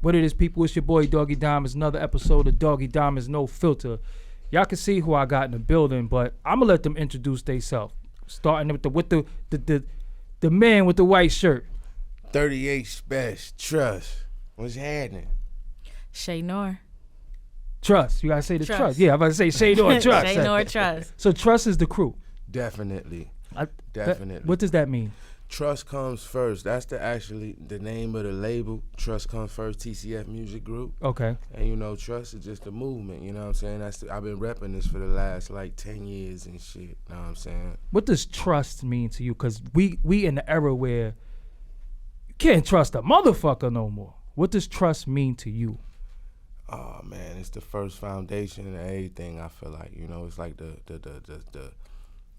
What it is, people, it's your boy Doggie Diamonds, another episode of Doggie Diamonds No Filter. Y'all can see who I got in the building, but I'm gonna let them introduce themselves. Starting with the man with the white shirt. 38 Spesh, Trust. What's happening? Che Noir. Trust. You gotta say the trust. Yeah, I'm about to say Che Noir Trust. Che Noir Trust. So Trust is the crew. Definitely. Definitely. What does that mean? Trust comes first. That's the name of the label. Trust comes first. TCF Music Group. Okay. And Trust is just a movement. You know what I'm saying? I've been repping this for the last 10 years and shit. You know what I'm saying? What does trust mean to you? Because we in the era where you can't trust a motherfucker no more. What does trust mean to you? Oh man, it's the first foundation of everything. I feel like it's like the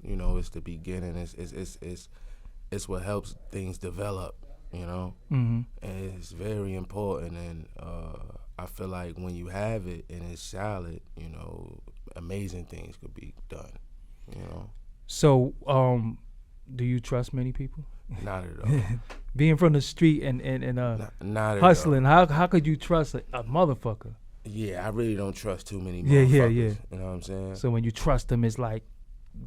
it's the beginning. It's what helps things develop, Mm-hmm. And it's very important. And I feel like when you have it and it's solid, amazing things could be done, So, do you trust many people? Not at all. Being from the street and not hustling, at all. how could you trust a motherfucker? Yeah, I really don't trust too many Yeah. motherfuckers. You know what I'm saying? So when you trust them, it's like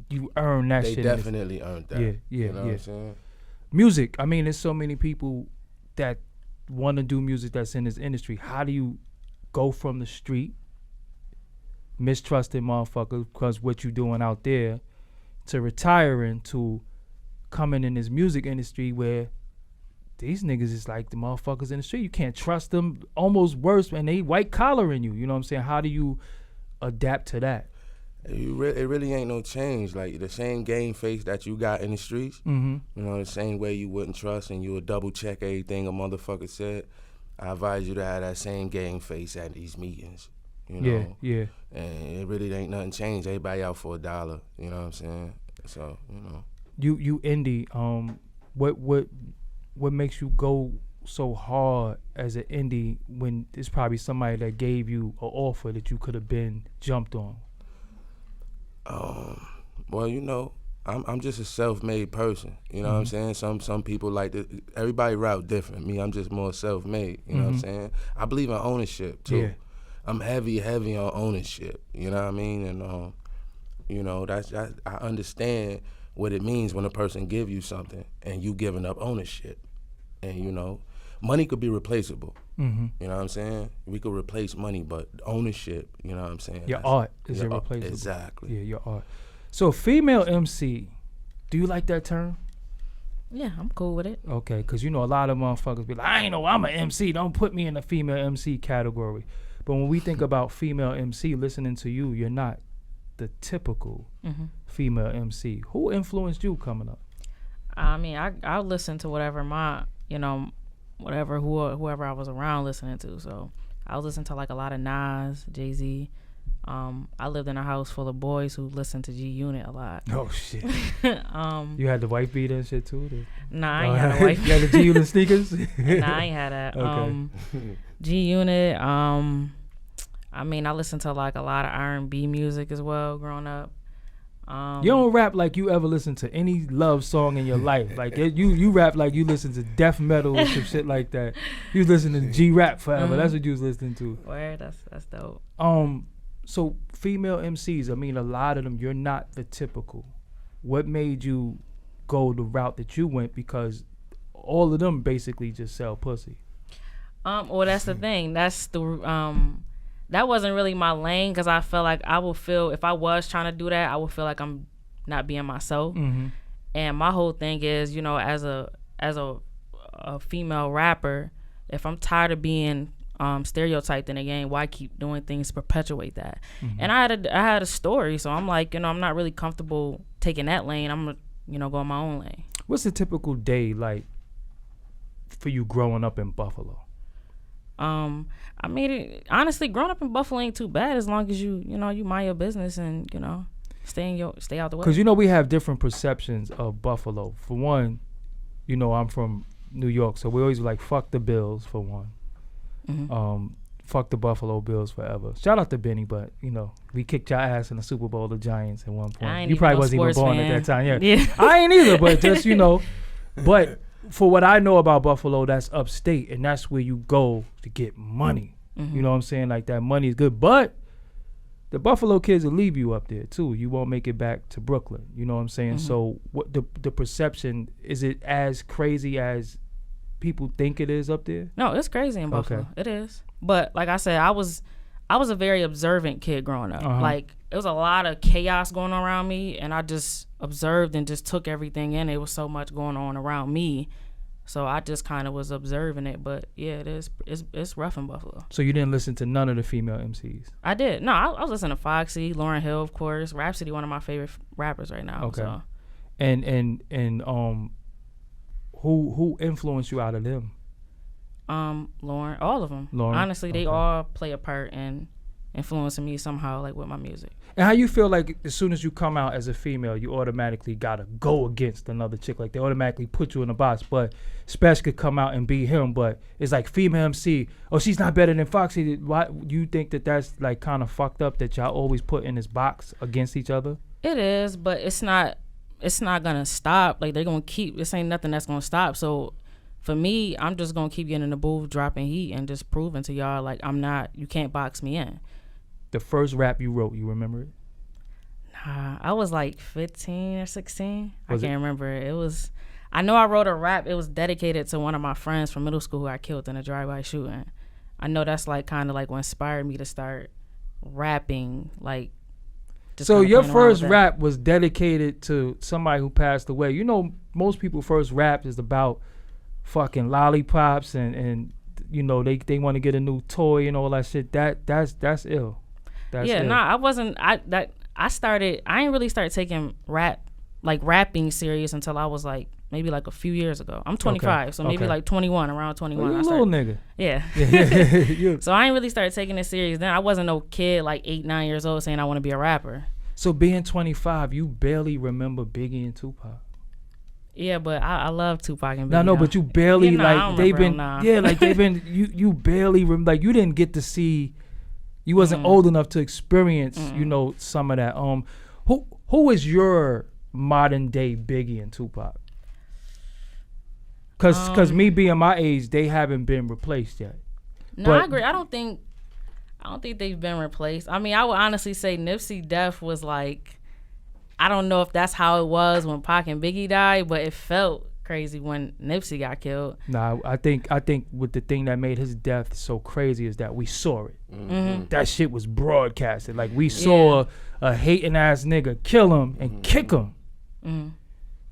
you earn that shit. They definitely earned that. Yeah. You know what I'm saying? Music. I mean, there's so many people that want to do music that's in this industry. How do you go from the street, mistrusting motherfuckers because what you doing out there, to retiring, to coming in this music industry where these niggas is like the motherfuckers in the street. You can't trust them, almost worse, and they white collaring you. You know what I'm saying? How do you adapt to that? It really ain't no change. Like the same game face that you got in the streets, Mm-hmm. The same way you wouldn't trust and you would double check everything a motherfucker said. I advise you to have that same game face at these meetings. Yeah. And it really ain't nothing changed. Everybody out for $1. You know what I'm saying? So You indie. What makes you go so hard as an indie when it's probably somebody that gave you an offer that you could have been jumped on? Well, I'm just a self-made person. You know what I'm saying? Some people like to, everybody route different. Me, I'm just more self-made. You know what I'm saying? I believe in ownership too. Yeah. I'm heavy on ownership. You know what I mean? And that's I understand what it means when a person give you something and you giving up ownership. And money could be replaceable. Mm-hmm. You know what I'm saying? We could replace money, but ownership, you know what I'm saying? Your art is irreplaceable. Exactly. Yeah, your art. So female MC, do you like that term? Yeah, I'm cool with it. Okay, because a lot of motherfuckers be like, I ain't know I'm an MC. Don't put me in the female MC category. But when we think about female MC, listening to you, you're not the typical female MC. Who influenced you coming up? I mean, I'll listen to whatever whoever I was around listening to. So I was listening to a lot of Nas, Jay-Z. I lived in a house full of boys who listened to G-Unit a lot. Oh shit. You had the wife beater and shit too? Nah, I ain't had a wife. You had the G-Unit sneakers? Nah, I ain't had that. Okay. G-Unit. I mean, I listened to a lot of R&B music as well growing up. You don't rap like you ever listened to any love song in your life. Like you rap like you listen to death metal or some shit like that. You was listening to G-Rap forever. That's what you was listening to. Word, that's dope. So female MCs, I mean, a lot of them, you're not the typical. What made you go the route that you went? Because all of them basically just sell pussy. Well, that's the thing. That's the that wasn't really my lane, because I felt like I would feel, if I was trying to do that, I would feel like I'm not being myself. Mm-hmm. And my whole thing is, as a female rapper, if I'm tired of being stereotyped in the game, why keep doing things to perpetuate that? Mm-hmm. And I had a story, so I'm like, I'm not really comfortable taking that lane. I'm gonna go in my own lane. What's a typical day like for you growing up in Buffalo? I mean, honestly, growing up in Buffalo ain't too bad, as long as you mind your business and stay out the way. Because we have different perceptions of Buffalo. For one, I'm from New York, so we always like fuck the Bills for one. Mm-hmm. Fuck the Buffalo Bills forever. Shout out to Benny, but we kicked your ass in the Super Bowl, the Giants, at one point. You probably wasn't even born at that time. Yeah. I ain't either, but just But for what I know about Buffalo, that's upstate, and that's where you go to get money. You know what I'm saying? Like, that money is good, but the Buffalo kids will leave you up there too. You won't make it back to Brooklyn. You know what I'm saying? So what the perception, is it as crazy as people think it is up there? No, it's crazy in Buffalo. It is. But like I said, I was a very observant kid growing up. Like, it was a lot of chaos going on around me, and I just observed and just took everything in. It was so much going on around me. So I just kind of was observing it. But yeah, it's rough in Buffalo. So you didn't listen to none of the female MCs? I did. No, I was listening to Foxy, Lauryn Hill, of course. Rhapsody, one of my favorite rappers right now. Okay. So. And who influenced you out of them? Lauren, all of them. Lauren? Honestly, they all play a part in influencing me somehow, like with my music. And how you feel like as soon as you come out as a female, you automatically gotta go against another chick? Like, they automatically put you in a box. But Spesh could come out and be him, but it's like female MC. Oh, she's not better than Foxy. Why you think that's like kind of fucked up that y'all always put in this box against each other? It is, but it's not gonna stop. Like, they're gonna keep. This ain't nothing that's gonna stop. So for me, I'm just gonna keep getting in the booth, dropping heat, and just proving to y'all like I'm not. You can't box me in. The first rap you wrote, you remember it? Nah, I was like 15 or 16. I can't remember. It was. I know I wrote a rap. It was dedicated to one of my friends from middle school who I killed in a drive-by shooting. I know that's like kind of like what inspired me to start rapping. Like, just so your first that. rap was dedicated to somebody who passed away. You know, most people first rap is about fucking lollipops and you know they want to get a new toy and all that shit. That's ill. That's ill. Nah, I wasn't. I ain't really started taking rapping serious until I was like maybe like a few years ago. I'm 25, so maybe like 21, around 21. You a little nigga. Yeah. So I ain't really started taking it serious then. I wasn't no kid like 8, 9 years old saying I want to be a rapper. So being 25, you barely remember Biggie and Tupac. Yeah, but I love Tupac and Biggie. No, but you barely like they've been. Nah. Yeah, like they've been. You barely like you didn't get to see. You wasn't old enough to experience, you know, some of that. Who is your modern day Biggie and Tupac? Cause me being my age, they haven't been replaced yet. No, I agree. I don't think they've been replaced. I mean, I would honestly say Nipsey death was like, I don't know if that's how it was when Pac and Biggie died, but it felt crazy when Nipsey got killed. Nah, I think with the thing that made his death so crazy is that we saw it. That shit was broadcasted. Like, we saw a hating ass nigga kill him and kick him.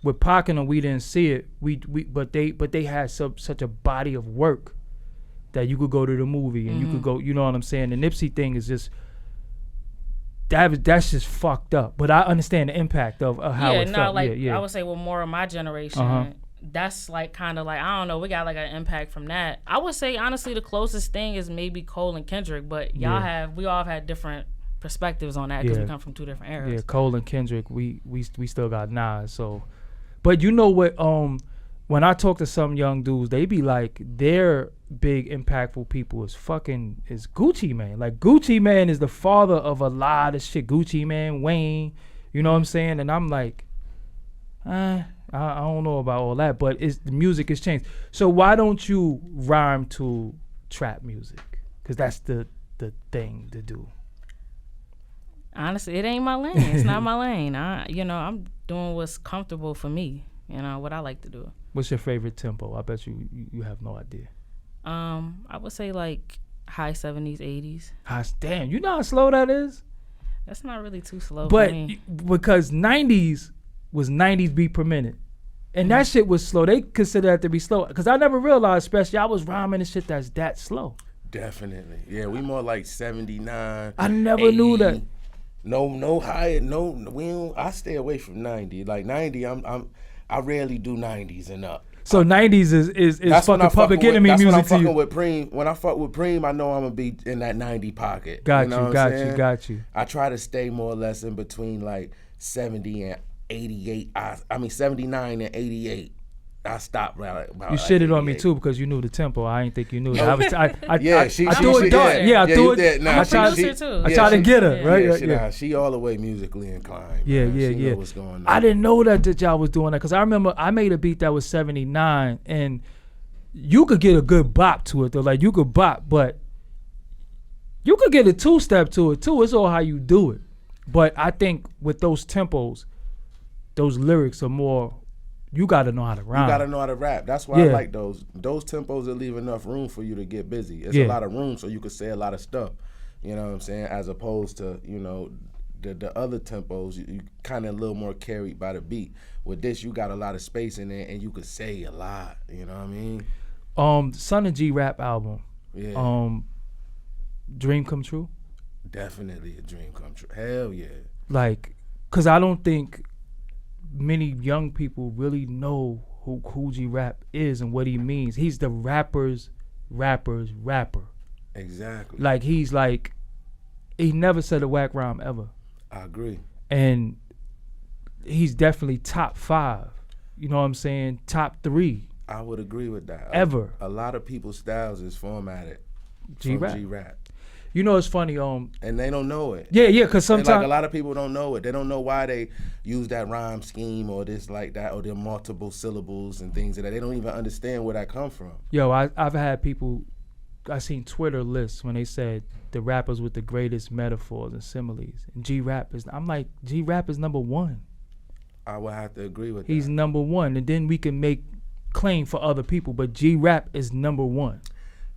With Pac and them, we didn't see it. But they had such a body of work that you could go to the movie and you could go. You know what I'm saying? The Nipsey thing is just. That's just fucked up. But I understand the impact of how it felt. Like I would say with more of my generation, that's like kind of like, I don't know, we got like an impact from that. I would say honestly the closest thing is maybe Cole and Kendrick, but we all have had different perspectives on that because we come from two different eras. Yeah, Cole and Kendrick, we still got Nas. So, but you know what? When I talk to some young dudes, they be like, their big impactful people is Gucci Mane. Like, Gucci Mane is the father of a lot of shit. Gucci Mane, Wayne, you know what I'm saying? And I'm like, I don't know about all that, but the music has changed. So why don't you rhyme to trap music? Because that's the thing to do. Honestly, it ain't my lane. It's not my lane. I'm doing what's comfortable for me. You know, what I like to do. What's your favorite tempo? I bet you have no idea. I would say like high 70s, 80s. Damn, you know how slow that is? That's not really too slow but for me. Because 90s was 90s beat per minute. And that shit was slow. They consider that to be slow. Because I never realized, especially, I was rhyming and shit that's that slow. Definitely. Yeah, we more like 79. I never 80. Knew that. No higher, I stay away from 90. Like 90, I rarely do 90s and up. So 90s is fucking Public Enemy music. That's when I'm fucking with Preem. When I fuck with Preem, I know I'm gonna be in that 90 pocket. Got you. I try to stay more or less in between like 70 and 88. I mean 79 and 88. I stopped. You shitted on me too because you knew the tempo. I didn't think you knew that. I threw it dark. Yeah, I threw it. I'm a producer too. I tried to get her right. Yeah, she all the way musically inclined. Yeah, man. yeah, she yeah. Know what's going on. I didn't know that y'all was doing that because I remember I made a beat that was 79 and you could get a good bop to it though. Like you could bop, but you could get a 2-step to it too. It's all how you do it. But I think with those tempos, those lyrics are more. You got to know how to rhyme. You got to know how to rap. That's why I like those. Those tempos that leave enough room for you to get busy. It's a lot of room so you could say a lot of stuff. You know what I'm saying? As opposed to, you know, the other tempos, you kind of a little more carried by the beat. With this, you got a lot of space in there and you could say a lot. You know what I mean? Son of G rap album. Yeah. Dream come true? Definitely a dream come true. Hell yeah. Like, because I don't think many young people really know who Kool G Rap is and what he means. He's the rapper's rapper. Exactly. Like he never said a whack rhyme ever. I agree. And he's definitely top 5. You know what I'm saying? Top 3. I would agree with that. Ever. A lot of people's styles is formatted G-Rap. G-Rap. You know, it's funny. And they don't know it. Yeah, because sometimes like a lot of people don't know it. They don't know why they use that rhyme scheme or this like that or their multiple syllables and things like that. They don't even understand where that come from. Yo, I've had people. I seen Twitter lists when they said the rappers with the greatest metaphors and similes. And G-Rap is. I'm like, G-Rap is number 1. I would have to agree with that. He's number 1, and then we can make claim for other people, but G-Rap is number 1.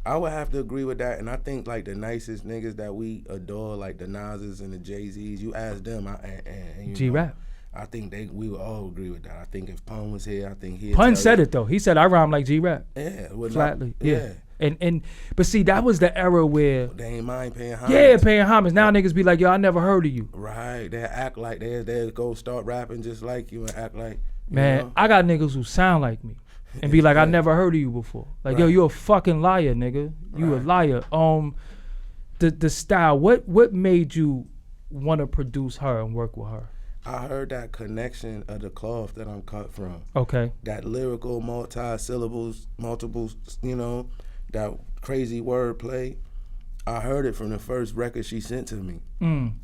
I would have to agree with that, and I think like the nicest niggas that we adore, like the Nas's and the Jay-Z's, you ask them, and G-Rap. I think we would all agree with that. I think if Pun was here, I think Pun said it though. He said I rhyme like G-Rap. Yeah, flatly. Yeah. And but see, that was the era where they ain't mind paying homage. Yeah, paying homage. Now niggas be like, yo, I never heard of you. Right. They act like they go start rapping just like you and act like man. Know? I got niggas who sound like me. And be like, I never heard of you before. Like, yo, you a fucking liar, nigga. You a liar. The style. What made you want to produce her and work with her? I heard that connection of the cloth that I'm cut from. Okay. That lyrical multi-syllables, multiples, you know, that crazy wordplay. I heard it from the first record she sent to me.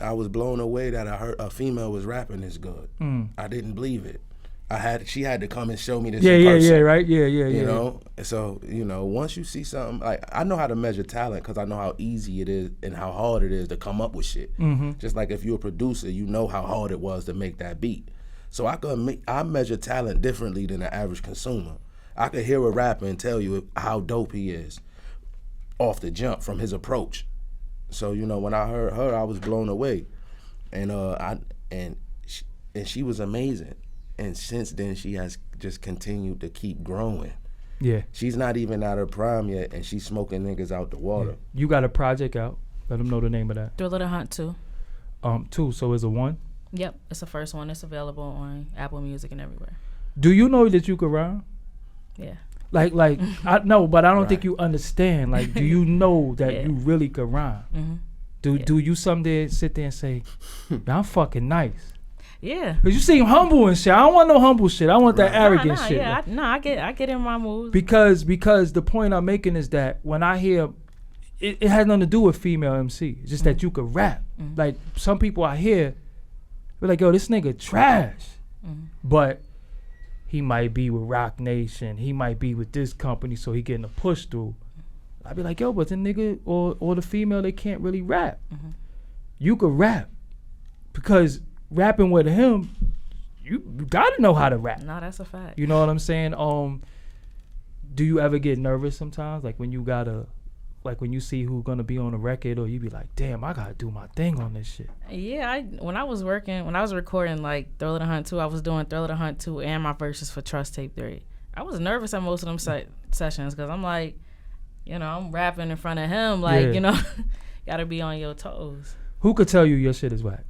I was blown away that I heard a female was rapping this good. I didn't believe it. She had to come and show me this in person. Right? Yeah. You know? So, you know, once you see something, like, I know how to measure talent because I know how easy it is and how hard it is to come up with shit. Just like if you're a producer, you know how hard it was to make that beat. So I measure talent differently than the average consumer. I could hear a rapper and tell you how dope he is off the jump from his approach. So, you know, when I heard her, I was blown away. And she was amazing. And since then, she has just continued to keep growing. Yeah. She's not even at her prime yet, and she's smoking niggas out the water. Yeah. You got a project out. Let them know the name of that. Thriller to Hunt 2. 2, so it's a 1? Yep, it's the first one. It's available on Apple Music and everywhere. Do you know that you could rhyme? Yeah. Like I know, but I don't think you understand. Like, do you know that you really could rhyme? Do you someday sit there and say, I'm fucking nice? Yeah. Cause you seem humble and shit. I don't want no humble shit. I want that arrogant shit. Yeah, I get in my moves. Because the point I'm making is that when I hear, it has nothing to do with female MC. It's just that you could rap. Like some people I hear, they're like, yo, this nigga trash. But he might be with Rock Nation. He might be with this company, so he getting a push through. I'd be like, yo, but the nigga or the female, they can't really rap. You could rap because rapping with him, you gotta know how to rap. No, that's a fact. You know what I'm saying? Do you ever get nervous sometimes? Like when you see who's gonna be on the record, or you be like, damn, I gotta do my thing on this shit. Yeah, when I was recording like Thriller to Hunt 2, I was doing Thriller to Hunt 2 and my verses for Trust Tape 3. I was nervous at most of them sessions because I'm like, you know, I'm rapping in front of him, like, you know, gotta be on your toes. Who could tell you your shit is whack?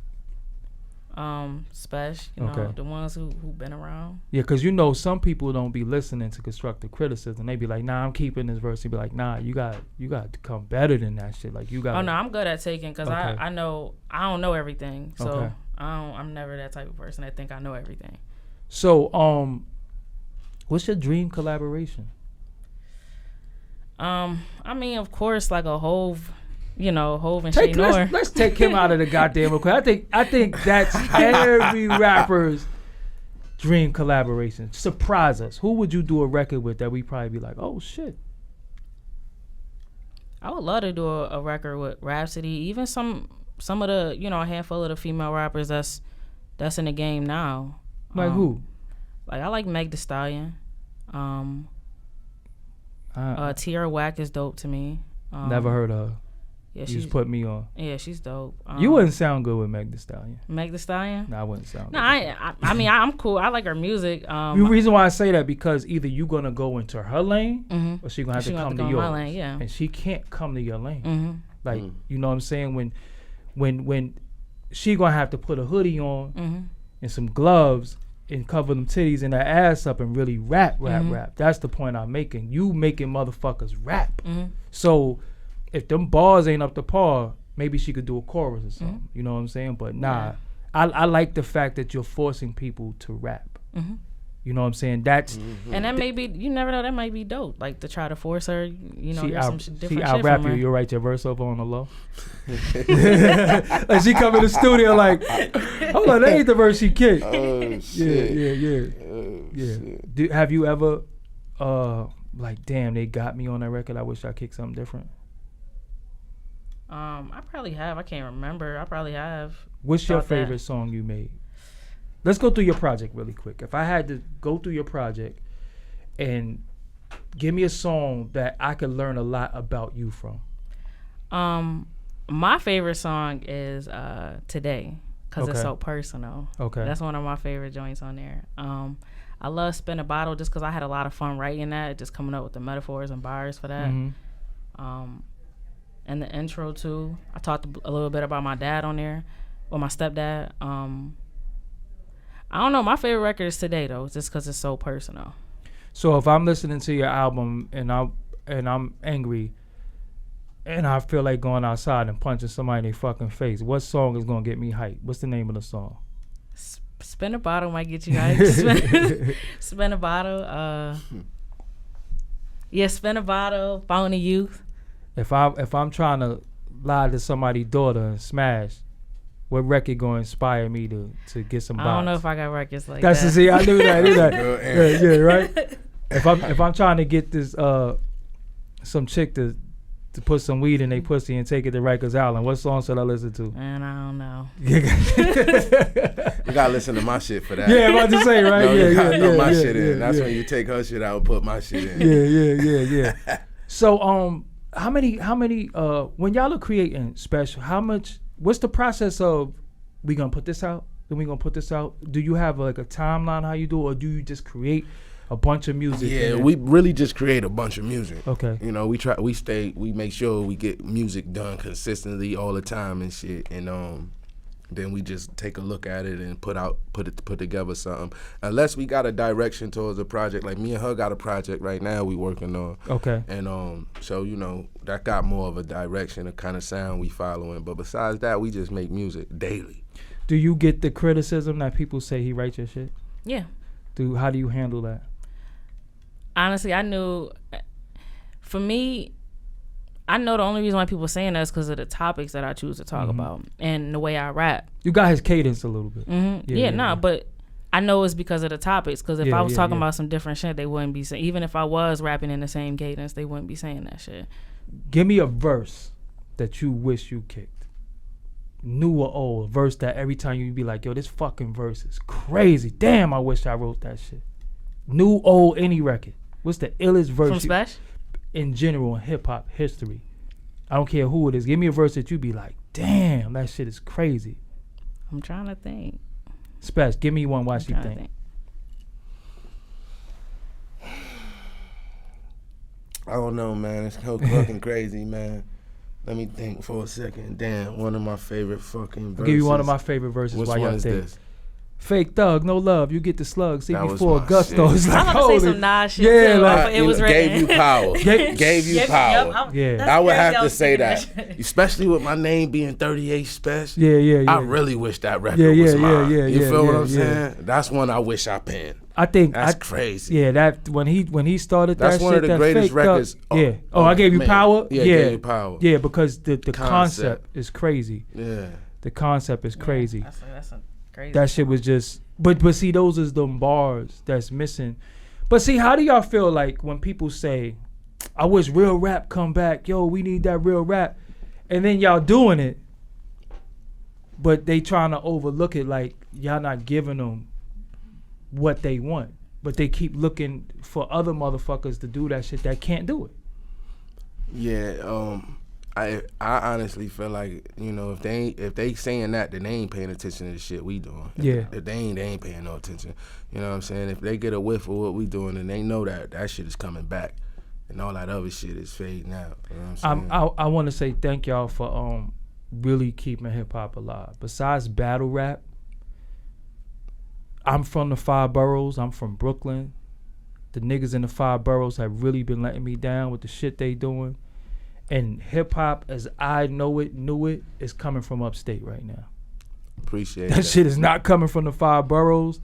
Spesh, you know, the ones who been around. Yeah, because you know some people don't be listening to constructive criticism. They be like, nah, I'm keeping this verse. They be like, nah, you got to come better than that shit. Like you got. Oh no, I'm good at taking because I know I don't know everything. So I'm never that type of person that think I know everything. So What's your dream collaboration? I mean, of course, like a Hove, Hove and Che Noir. Let's take him out of the goddamn equation. I think that's every rapper's dream collaboration. Surprise us. Who would you do a record with that we probably be like, oh shit? I would love to do a record with Rhapsody. Even some of the, a handful of the female rappers that's in the game now. Like who? Like I like Meg Thee Stallion. Tierra Whack is dope to me. Never heard of her. Yeah, you just put me on. Yeah, she's dope. You wouldn't sound good with Meg Thee Stallion. Meg Thee Stallion? No, I wouldn't sound good. No, I mean, I'm cool. I like her music. The reason why I say that, because either you're going to go into her lane or she's going to have to come to yours. My lane, yeah. And she can't come to your lane. Mm-hmm. Like, you know what I'm saying? When she going to have to put a hoodie on and some gloves and cover them titties and her ass up and really rap. That's the point I'm making. You making motherfuckers rap. So if them bars ain't up to par, maybe she could do a chorus or something. You know what I'm saying? But nah, I like the fact that you're forcing people to rap. You know what I'm saying? That's and that may be, you never know, that might be dope. Like to try to force her, some different she shit out rap from her. You write your verse over on the low. Like she come in the studio like, hold on, that ain't the verse she kicked. Oh shit. Yeah. Have you ever like, damn, they got me on that record, I wish I kicked something different? I probably have. I can't remember. I probably have. What's your favorite song you made? Let's go through your project really quick. If I had to go through your project and give me a song that I could learn a lot about you from. My favorite song is Today, because it's so personal. Okay. That's one of my favorite joints on there. I love Spin a Bottle just because I had a lot of fun writing that, just coming up with the metaphors and bars for that. And the intro too. I talked a little bit about my dad on there, or my stepdad. I don't know. My favorite record is Today though, just because it's so personal. So if I'm listening to your album and I'm angry, and I feel like going outside and punching somebody in their fucking face, what song is gonna get me hyped? What's the name of the song? Spin a Bottle might get you hyped. Spin a Bottle. Spin a Bottle. Phony Youth. If I'm trying to lie to somebody's daughter and smash, what record gonna inspire me to get some box? I don't know if I got records like that. That's see, I knew that. Yeah, right. If I'm trying to get this some chick to put some weed in their pussy and take it to Rikers Island, what song should I listen to? Man, I don't know. You gotta listen to my shit for that. Yeah, I'm about to say, right? No, you gotta throw my shit in. That's when you take her shit out and put my shit in. Yeah. So how many when y'all are creating Spesh, what's the process of we gonna put this out, then we gonna put this out? Do you have like a timeline how you do it, or do you just create a bunch of music? Yeah, we really just create a bunch of music. Okay. We make sure we get music done consistently all the time and shit, and then we just take a look at it and put together something. Unless we got a direction towards a project, like me and her got a project right now we working on. Okay. And so that got more of a direction, a kind of sound we following. But besides that, we just make music daily. Do you get the criticism that people say he writes your shit? Yeah. How do you handle that? Honestly, I knew, for me, I know the only reason why people saying that is because of the topics that I choose to talk about and the way I rap. You got his cadence a little bit. But I know it's because of the topics. Because if I was talking about some different shit, they wouldn't be saying. Even if I was rapping in the same cadence, they wouldn't be saying that shit. Give me a verse that you wish you kicked, new or old. A verse that every time you be like, yo, this fucking verse is crazy. Damn, I wish I wrote that shit. New, old, any record. What's the illest verse from Spesh? In general in hip hop history? I don't care who it is. Give me a verse that you be like, damn, that shit is crazy. I'm trying to think. Spesh, give me one while she think. I don't know, man. It's so fucking crazy, man. Let me think for a second. Damn, one of my favorite fucking verses. I'll give you one of my favorite verses. Which one is this? Fake thug, no love. You get the slug. See That was before my Gusto. shit. It's like, I'm about to say some Nas shit yeah, too. like, It was gave you power. Gave you power. I would have to say that, especially with my name being 38 Spesh. Yeah. I really wish that record was mine. You feel what I'm saying? That's one I wish I penned. I think that's crazy. Yeah, that when he started that's that one shit, of the greatest records. Yeah. I gave you power. Yeah, gave you power. Yeah, because the concept is crazy. Yeah, the concept is crazy. That's crazy. That shit was just. But see, those is them bars that's missing. But see, how do y'all feel like when people say, "I wish real rap come back"? Yo, we need that real rap, and then y'all doing it, but they trying to overlook it like y'all not giving them what they want, but they keep looking for other motherfuckers to do that shit that can't do it. Yeah, I honestly feel like, you know, if they saying that, then they ain't paying attention to the shit we doing. If they ain't paying no attention. You know what I'm saying? If they get a whiff of what we doing, then they know that shit is coming back, and all that other shit is fading out. You know what I'm saying? I want to say thank y'all for really keeping hip hop alive. Besides battle rap, I'm from the 5 boroughs. I'm from Brooklyn. The niggas in the 5 boroughs have really been letting me down with the shit they doing. And hip hop, as I knew it, is coming from Upstate right now. Appreciate that. Shit is not coming from the 5 boroughs.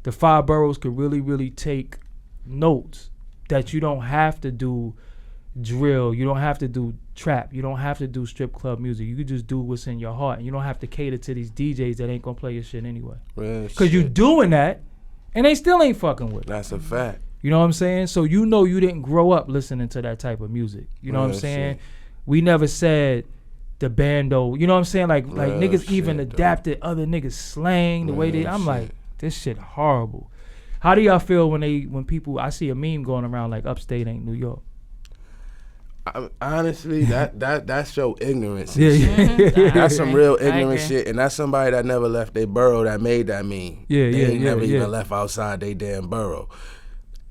The 5 boroughs could really, really take notes that you don't have to do drill, you don't have to do trap, you don't have to do strip club music. You could just do what's in your heart, and you don't have to cater to these DJs that ain't gonna play your shit anyway. Because you doing that, and they still ain't fucking with it. That's a fact. You know what I'm saying? So you know you didn't grow up listening to that type of music. You know what I'm saying? Shit. We never said the bando. You know what I'm saying? Like niggas shit, even adapted other niggas slang the way they. I'm like, this shit horrible. How do y'all feel when people? I see a meme going around like Upstate ain't New York. Honestly, that's your ignorance. Yeah. That's some real ignorant shit, and that's somebody that never left their borough that made that meme. They never even left outside their damn borough.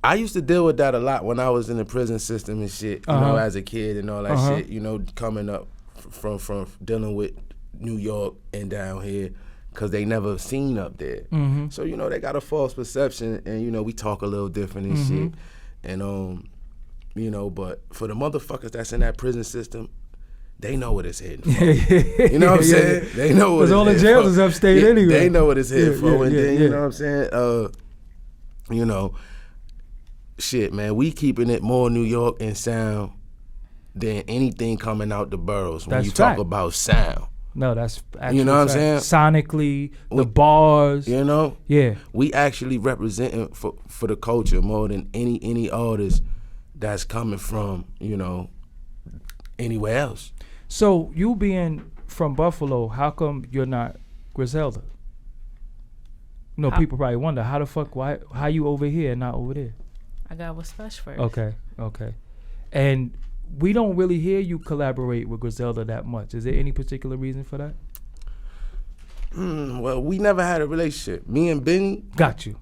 I used to deal with that a lot when I was in the prison system and shit, you know, as a kid and all that shit, you know, coming up from dealing with New York and down here, because they never seen up there. Mm-hmm. So, you know, they got a false perception, and, you know, we talk a little different and shit. And, you know, but for the motherfuckers that's in that prison system, they know what it's hitting for. You know what I'm saying? They know what it's hitting for. Because all the jails is Upstate anyway. They know what it's hitting for. And then, you know what I'm saying? You know, shit, man, we keeping it more New York in sound than anything coming out the boroughs when you talk about sound. No, that's actually you know what I'm saying? Sonically, the bars. You know? Yeah. We actually representing for the culture more than any artist that's coming from, you know, anywhere else. So you being from Buffalo, how come you're not Griselda? You know, people probably wonder how the fuck, how you over here and not over there? I got with Spesh first. Okay. And we don't really hear you collaborate with Griselda that much. Is there any particular reason for that? Well, we never had a relationship. Me and Benny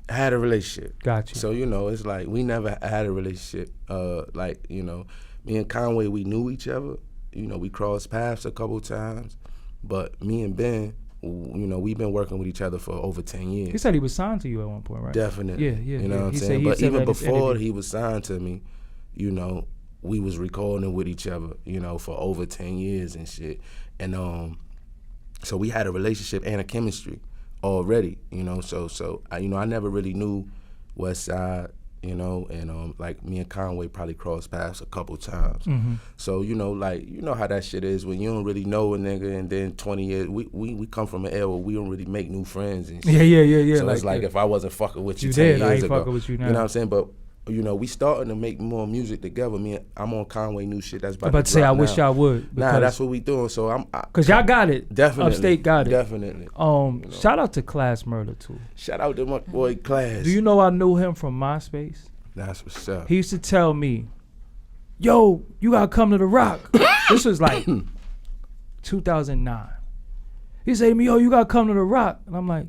had a relationship. Got you. So, you know, it's like we never had a relationship. Like, you know, me and Conway, we knew each other. You know, we crossed paths a couple times. But me and Ben, you know, we've been working with each other for over 10 years. He said he was signed to you at one point, right? Definitely. Yeah. You know what I'm saying? But even before he was signed to me, you know, we was recording with each other, you know, for over 10 years and shit. And so we had a relationship and a chemistry already, you know. So I, you know, I never really knew West Side, you know, and like me and Conway probably crossed paths a couple times. Mm-hmm. So, you know, like, you know how that shit is when you don't really know a nigga, and then 20 years, we come from an era where we don't really make new friends and shit. Yeah. So it's like if I wasn't fucking with you 10 years I ain't ago, fucking with you now. You know what I'm saying? But, you know, we starting to make more music together. I'm on Conway new shit that's about to say, I wish y'all would. Nah, that's what we doing. So because y'all got it. Definitely. Upstate got it. Definitely. You know. Shout out to Class Murder too. Shout out to my boy Class. Do you know I knew him from MySpace? That's what's up. He used to tell me, yo, you gotta come to the Rock. This was like 2009. He said to me, yo, you gotta come to the Rock. And I'm like,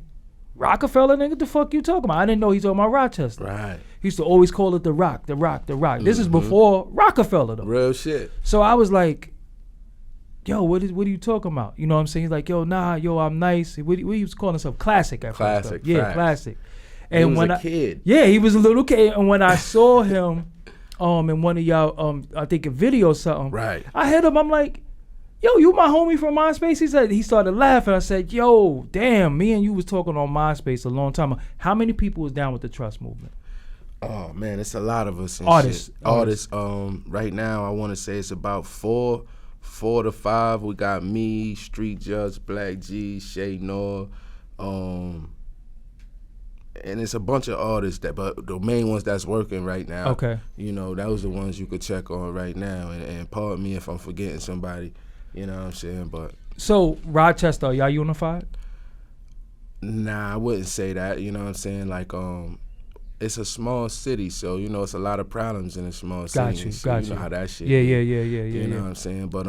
Rockefeller, nigga, the fuck you talking about? I didn't know he talking about Rochester. Right. He used to always call it the Rock. This is before Rockefeller though. Real shit. So I was like, yo, what are you talking about? You know what I'm saying? He's like, yo, nah, yo, I'm nice. What he was calling himself? Classic at first. Classic, Yeah, facts. classic. He And was when a kid. Yeah, he was a little kid. And when I saw him in one of y'all, I think a video or something, Right. I hit him, I'm like, yo, you my homie from MySpace? He started laughing. I said, yo, damn, me and you was talking on MySpace a long time ago. How many people was down with the trust movement? Oh man, it's a lot of us. And Artists. Right now, I want to say it's about 4 to 5. We got me, Street Judge, Black G, Che Noir, and it's a bunch of artists but the main ones that's working right now. Okay. You know, those are the ones you could check on right now. And pardon me if I'm forgetting somebody. You know what I'm saying? But So Rochester, are y'all unified? nah, I wouldn't say that. You know what I'm saying? Like it's a small city, so you know it's a lot of problems in a small city. Got You know how that shit. Yeah. You know what I'm saying? But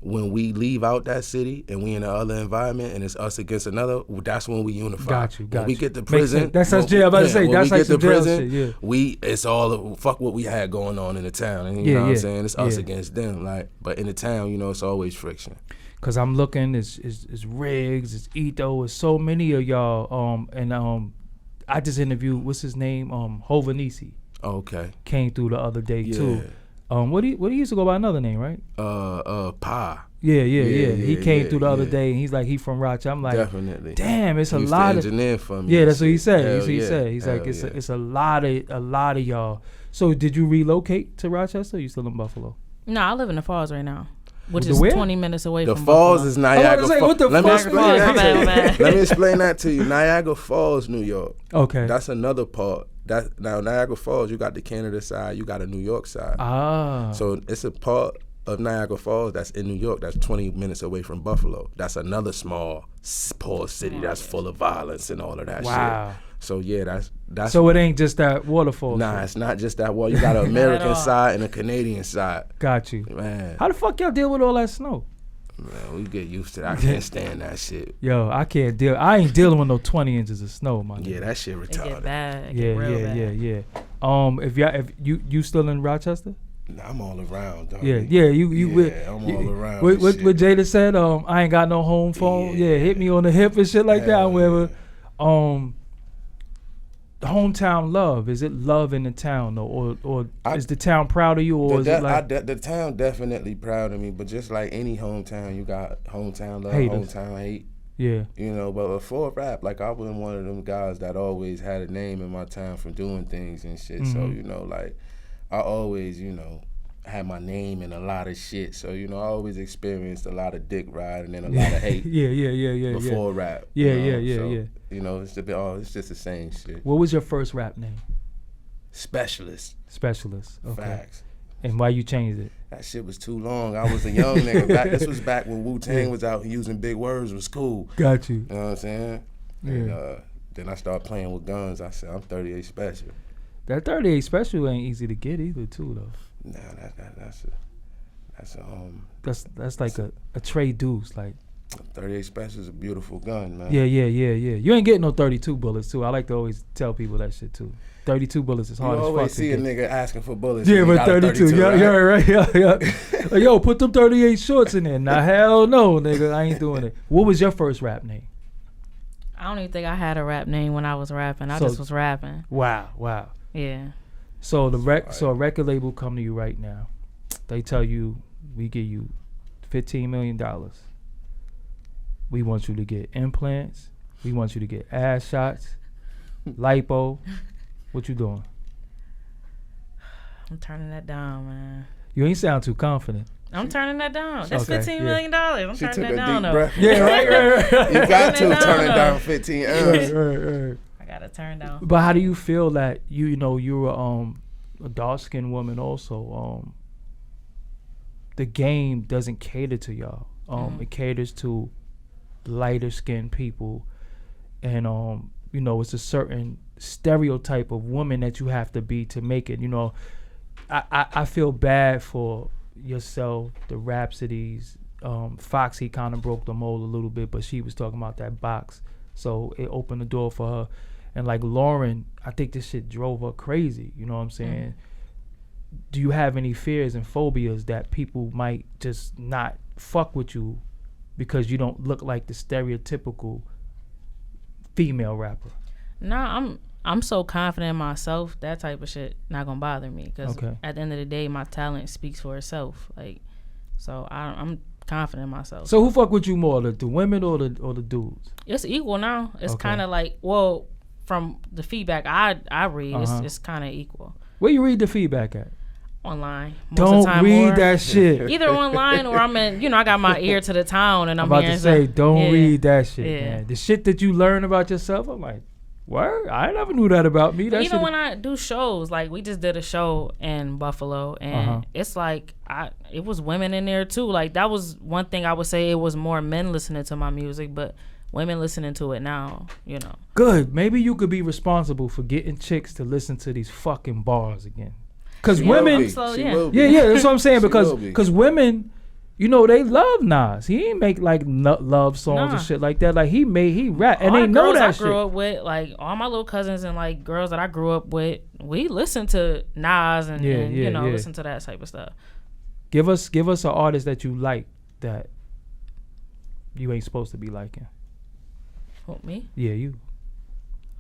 when we leave out that city and we in another environment and it's us against another, that's when we unify. Got you. When we get to prison, that's us jail. I'm about to say when that's we like get to some jail prison, shit. Yeah. it's all fuck what we had going on in the town. And you know what I'm saying? It's us Yeah. against them. Like, but in the town, you know, it's always friction. Cause I'm looking, it's Riggs, it's Ito, it's so many of y'all. I just interviewed what's his name, Hovanisi. Okay. Came through the other day Yeah. too. What he used to go by another name, right? Pa. Yeah. He came through the other yeah. day, and he's like, he from Rochester. I'm like, Definitely. damn, it's He a used lot to of. engineer for me. Yeah, that's what he said. Hell That's what he yeah. said. He's like, Hell it's a lot of y'all. So did you relocate to Rochester? Or you still in Buffalo? No, I live in the Falls right now, which The is where? 20 minutes away The from Falls Buffalo. is Niagara say, Falls. what the Let me fuck? explain My that bad, to you. my bad. Let me explain that to you. Niagara Falls, New York. Okay. That's another part. Now Niagara Falls, you got the Canada side, you got a New York side. Ah. So it's a part of Niagara Falls that's in New York that's 20 minutes away from Buffalo. That's another small, poor city that's full of violence and all of that Wow. shit. So yeah, that's So it ain't just that waterfall. nah, shit. it's not just that wall. You got an American side and a Canadian side. Got you. Man, How the fuck y'all deal with all that snow? man, we get used to that. I can't stand that shit. Yo, I can't deal. I ain't dealing with no 20 inches of snow, man. Yeah, that shit It get retarded. bad. It get real bad. Yeah. If you still in Rochester? Nah, I'm all around, dog. Yeah. I'm all around. What this shit. Jada said, I ain't got no home phone. Yeah, hit me on the hip and shit like that. Hell Whatever. Hometown love, is it love in the town though, or is the town proud of you, or is it like the town definitely proud of me, but just like any hometown, you got hometown love, Haters. hometown hate. yeah, You know, but before rap, like I wasn't one of them guys that always had a name in my town for doing things and shit. So, you know, like I always, you know, had my name in a lot of shit. So, you know, I always experienced a lot of dick riding and a lot of hate yeah, before rap. Yeah, you know? yeah. So, you know, it's just the same shit. What was your first rap name? Specialist. Specialist. Okay. Facts. And why you changed it? That shit was too long. I was a young nigga. This was back when Wu-Tang was out and using big words was cool. Got you. You know what I'm saying? Yeah. And then I started playing with guns. I said, I'm 38 special. That 38 special ain't easy to get either, too, though. That's like a trade deuce, like. 38 special is a beautiful gun, man. Yeah. You ain't getting no 32 bullets too. I like to always tell people that shit too. 32 bullets is hard You as fuck. always see to a get. nigga asking for bullets. Yeah, when he but got a 32. Yeah. Like, yo, put them 38 shorts in there. Nah, hell no, nigga. I ain't doing it. What was your first rap name? I don't even think I had a rap name when I was rapping. I So- just was rapping. Wow. Yeah. So a record label come to you right now. They tell you, we give you $15 million. We want you to get implants. We want you to get ass shots, lipo. What you doing? I'm turning that down, man. You ain't sound too confident. I'm turning that down. That's Okay, $15 million. I'm She turning took that a down, deep though. breath. Yeah, right. You got to Turn it turn it down, down though. 15 M's. right. I got to turn down. But how do you feel that you know you're a dark-skinned woman also? The game doesn't cater to y'all. It caters to lighter-skinned people, and you know, it's a certain stereotype of woman that you have to be to make it. You know, I feel bad for yourself, the Rhapsodies. Foxy kind of broke the mold a little bit, but she was talking about that box, so it opened the door for her. And like Lauren, I think this shit drove her crazy. You know what I'm saying? Do you have any fears and phobias that people might just not fuck with you because you don't look like the stereotypical female rapper? Nah, I'm so confident in myself. That type of shit not gonna bother me because at the end of the day, my talent speaks for itself. Like, so I'm confident in myself. So who fuck with you more, the women or the dudes? It's equal now. It's kind of like, well, from the feedback I read, it's kind of equal. Where you read the feedback at? Online. Don't read that shit. Either online or I'm in, I got my ear to the town and I'm about hearing to say, don't read that shit, Yeah. man. The shit that you learn about yourself, I'm like, word? I never knew that about me. That even when I do shows, like we just did a show in Buffalo, and it's like it was women in there too. Like that was one thing I would say. It was more men listening to my music, but women listening to it now. Good. Maybe you could be responsible for getting chicks to listen to these fucking bars again. Because women, that's what I'm saying. Because women, they love Nas. He ain't make like love songs and shit like that. Like he rap, and they know that shit. I grew up with, like all my little cousins and like girls that I grew up with, we listen to Nas and listen to that type of stuff. Give us an artist that you like that you ain't supposed to be liking. Who, me? Yeah, you.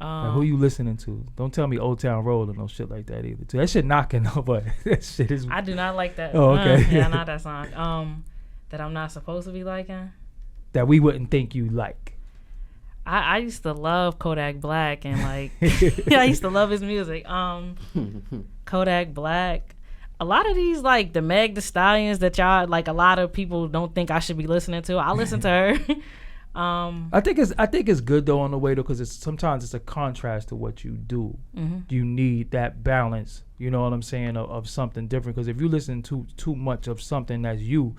Like who you listening to? Don't tell me Old Town Road or no shit like that either. That shit knocking but that shit is. I do not like that. Oh, okay. Yeah, not that song. That I'm not supposed to be liking. That we wouldn't think you like. I used to love Kodak Black and like I used to love his music. Kodak Black. A lot of these like the Meg Thee Stallions that y'all like a lot of people don't think I should be listening to. I listen to her. I think it's good though on the way though, because sometimes it's a contrast to what you do. You need that balance, you know what I'm saying, of something different. Because if you listen to too much of something that's you,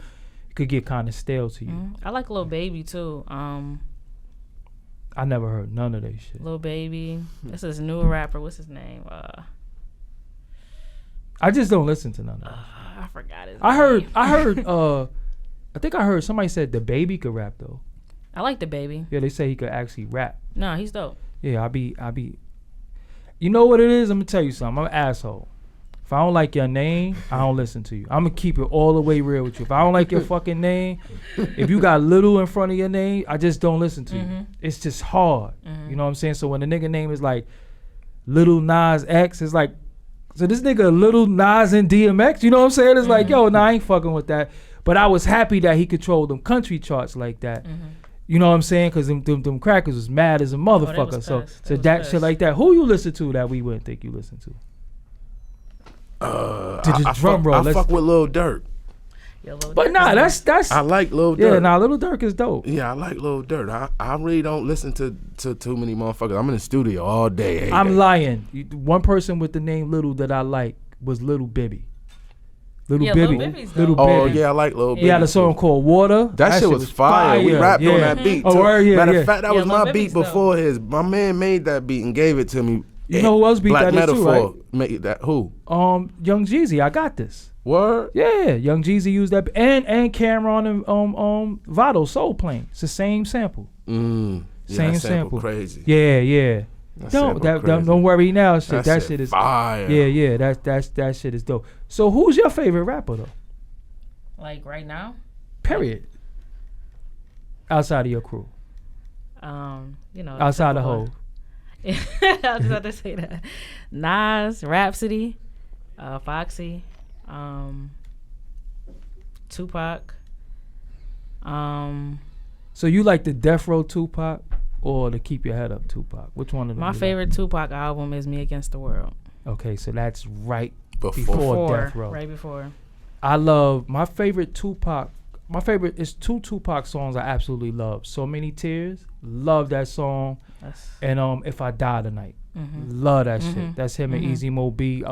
it could get kind of stale to you. I like Lil Baby too. I never heard none of that shit. Lil Baby. This is a newer rapper. What's his name? I just don't listen to none of that. I forgot his name. I heard. I think I heard somebody said the Baby could rap though. I like the Baby. Yeah, they say he could actually rap. No, he's dope. Yeah, I be. You know what it is? I'm gonna tell you something. I'm an asshole. If I don't like your name, I don't listen to you. I'm gonna keep it all the way real with you. If I don't like your fucking name, if you got little in front of your name, I just don't listen to you. It's just hard. You know what I'm saying? So when the nigga name is like Little Nas X, it's like, so this nigga Little Nas and DMX, you know what I'm saying? It's like, yo, I ain't fucking with that. But I was happy that he controlled them country charts like that. You know what I'm saying? Because them crackers was mad as a motherfucker. So that shit like that. Who you listen to that we wouldn't think you listen to? I fuck with Lil Durk. Yeah, Lil but Durk nah, that's I like Lil Durk. Yeah, nah, Lil Durk is dope. Yeah, I like Lil Durk. I really don't listen to too many motherfuckers. I'm in the studio all day. I'm lying. One person with the name Little that I like was Little Bibby. Little Bibby. Oh yeah, I like Lil Bibby. He had a song called Water. That shit was fire. We rapped on that beat. Oh, Matter of fact, that was my beat before his. My man made that beat and gave it to me. You know who else beat Black that Metaphor too, right? Made that who? Young Jeezy. I got this. Word? Yeah, Young Jeezy used that, and Cameron and Vado Soul Plane. It's the same sample. Same sample. Crazy. Yeah. Don't worry now. Shit, that shit is fire. Yeah. That shit is dope. So who's your favorite rapper though? Like right now? Period. Outside of your crew. Outside the whole. I was about to say that. Nas, Rhapsody, Foxy, Tupac. So you like the Death Row Tupac or the Keep Your Head Up Tupac? Which one of them? My favorite Tupac album is Me Against the World. Okay, so that's right before Death Row. Right before. I love my favorite Tupac. My favorite is two Tupac songs I absolutely love. So Many Tears, love that song. And If I Die Tonight, love that shit. That's him and Easy Mo B.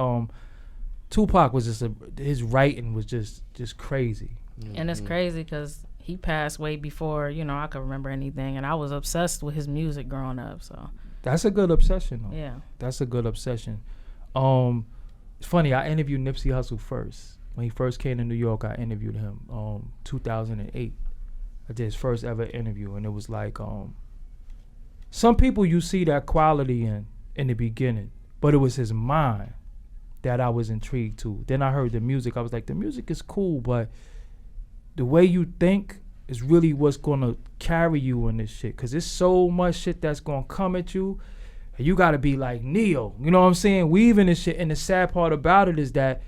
Tupac was just his writing was just crazy. And it's crazy because he passed way before I could remember anything, and I was obsessed with his music growing up. So that's a good obsession, though. Yeah, that's a good obsession. It's funny. I interviewed Nipsey Hussle first. When he first came to New York, I interviewed him 2008. I did his first ever interview, and it was like some people you see that quality in the beginning, but it was his mind that I was intrigued to. Then I heard the music. I was like, the music is cool, but the way you think is really what's gonna carry you in this shit. Cause there's so much shit that's gonna come at you, and you gotta be like Neo. You know what I'm saying? Weaving this shit. And the sad part about it is that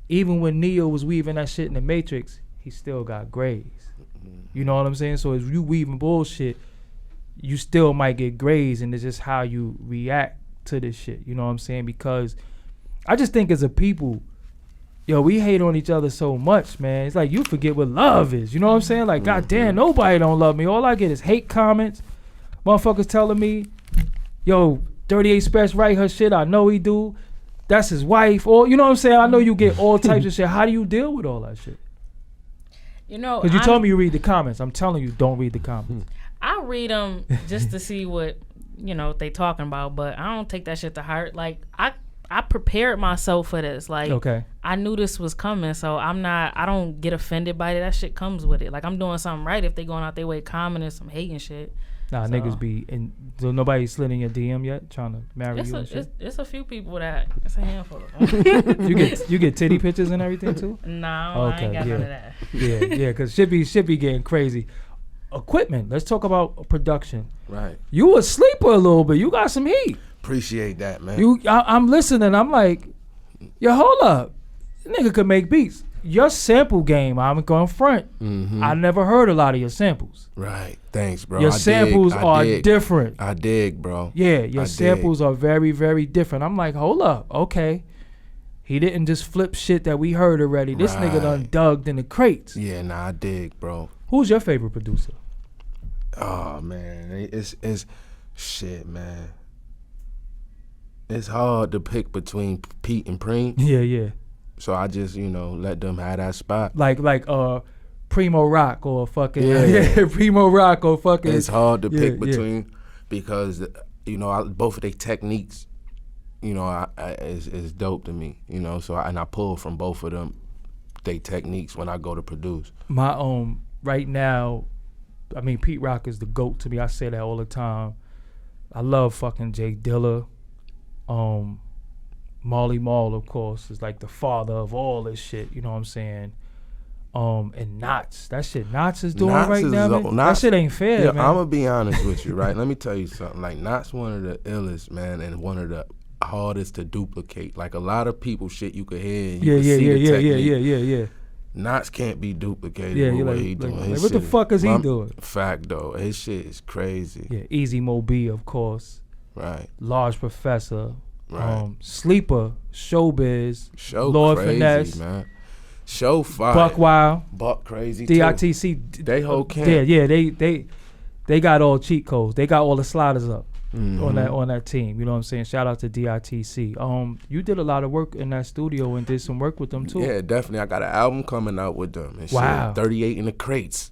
even when Neo was weaving that shit in the Matrix, he still got grays. You know what I'm saying? So as you weaving bullshit, you still might get grays, and it's just how you react to this shit. You know what I'm saying? Because I just think as a people, yo, we hate on each other so much, man. It's like you forget what love is. You know what I'm saying? Like, goddamn, nobody don't love me. All I get is hate comments. Motherfuckers telling me, yo, 38 Spesh write her shit. I know he do. That's his wife. Or, you know what I'm saying? I know you get all types of shit. How do you deal with all that shit? You know, because you told me you read the comments. I'm telling you, don't read the comments. I read them just to see what, you know, what they talking about, but I don't take that shit to heart. Like, I prepared myself for this. Like, okay, I knew this was coming, so I don't get offended by it. That shit comes with it. Like, I'm doing something right if they going out their way commenting some hating shit. Nah, so, niggas be, and so nobody slid in your DM yet trying to marry you and shit? It's a few people that, it's a handful of them. You get titty pictures and everything too? No, okay, I ain't got none of that. Yeah, because shit be getting crazy. Equipment, let's talk about production. Right. You a sleeper a little bit. You got some heat. Appreciate that, man. I'm listening. I'm like, yo, hold up. Nigga could make beats. Your sample game, I'm going front. I never heard a lot of your samples. Right. Thanks, bro. Your samples are different. I dig, bro. Yeah, your samples are very, very different. I'm like, hold up. Okay. He didn't just flip shit that we heard already. This nigga done dug in the crates. Yeah, nah, I dig, bro. Who's your favorite producer? Oh, man. It's shit, man. It's hard to pick between Pete and Preem. Yeah. So I just, let them have that spot. Like Primo Rock or fucking Primo Rock or fucking. It's hard to pick between because both of their techniques, is dope to me. So I pull from both of them, they techniques when I go to produce. My right now, I mean Pete Rock is the GOAT to me. I say that all the time. I love fucking Jay Dilla. Marley Marl, of course, is like the father of all this shit, you know what I'm saying? And Knots. That shit Knots is doing Knots right now, man. That shit ain't fair, man. I'm gonna be honest with you, right? Let me tell you something. Like, Knots one of the illest, man, and one of the hardest to duplicate. Like, a lot of people shit you could hear and you can see the technique. Yeah. Knots can't be duplicated with what he doing. Like, what the fuck is he doing? Fact, though. His shit is crazy. Yeah, Easy Mo B, of course. Right. Large Professor. Right. Sleeper, Showbiz, Show Lord crazy, Finesse, man. Show fire. Buck Wild, Buck crazy. DITC. They whole camp. Yeah. They got all cheat codes. They got all the sliders up on that team. You know what I'm saying? Shout out to DITC. You did a lot of work in that studio and did some work with them too. Yeah, definitely. I got an album coming out with them. And wow. Shit, 38 in the crates.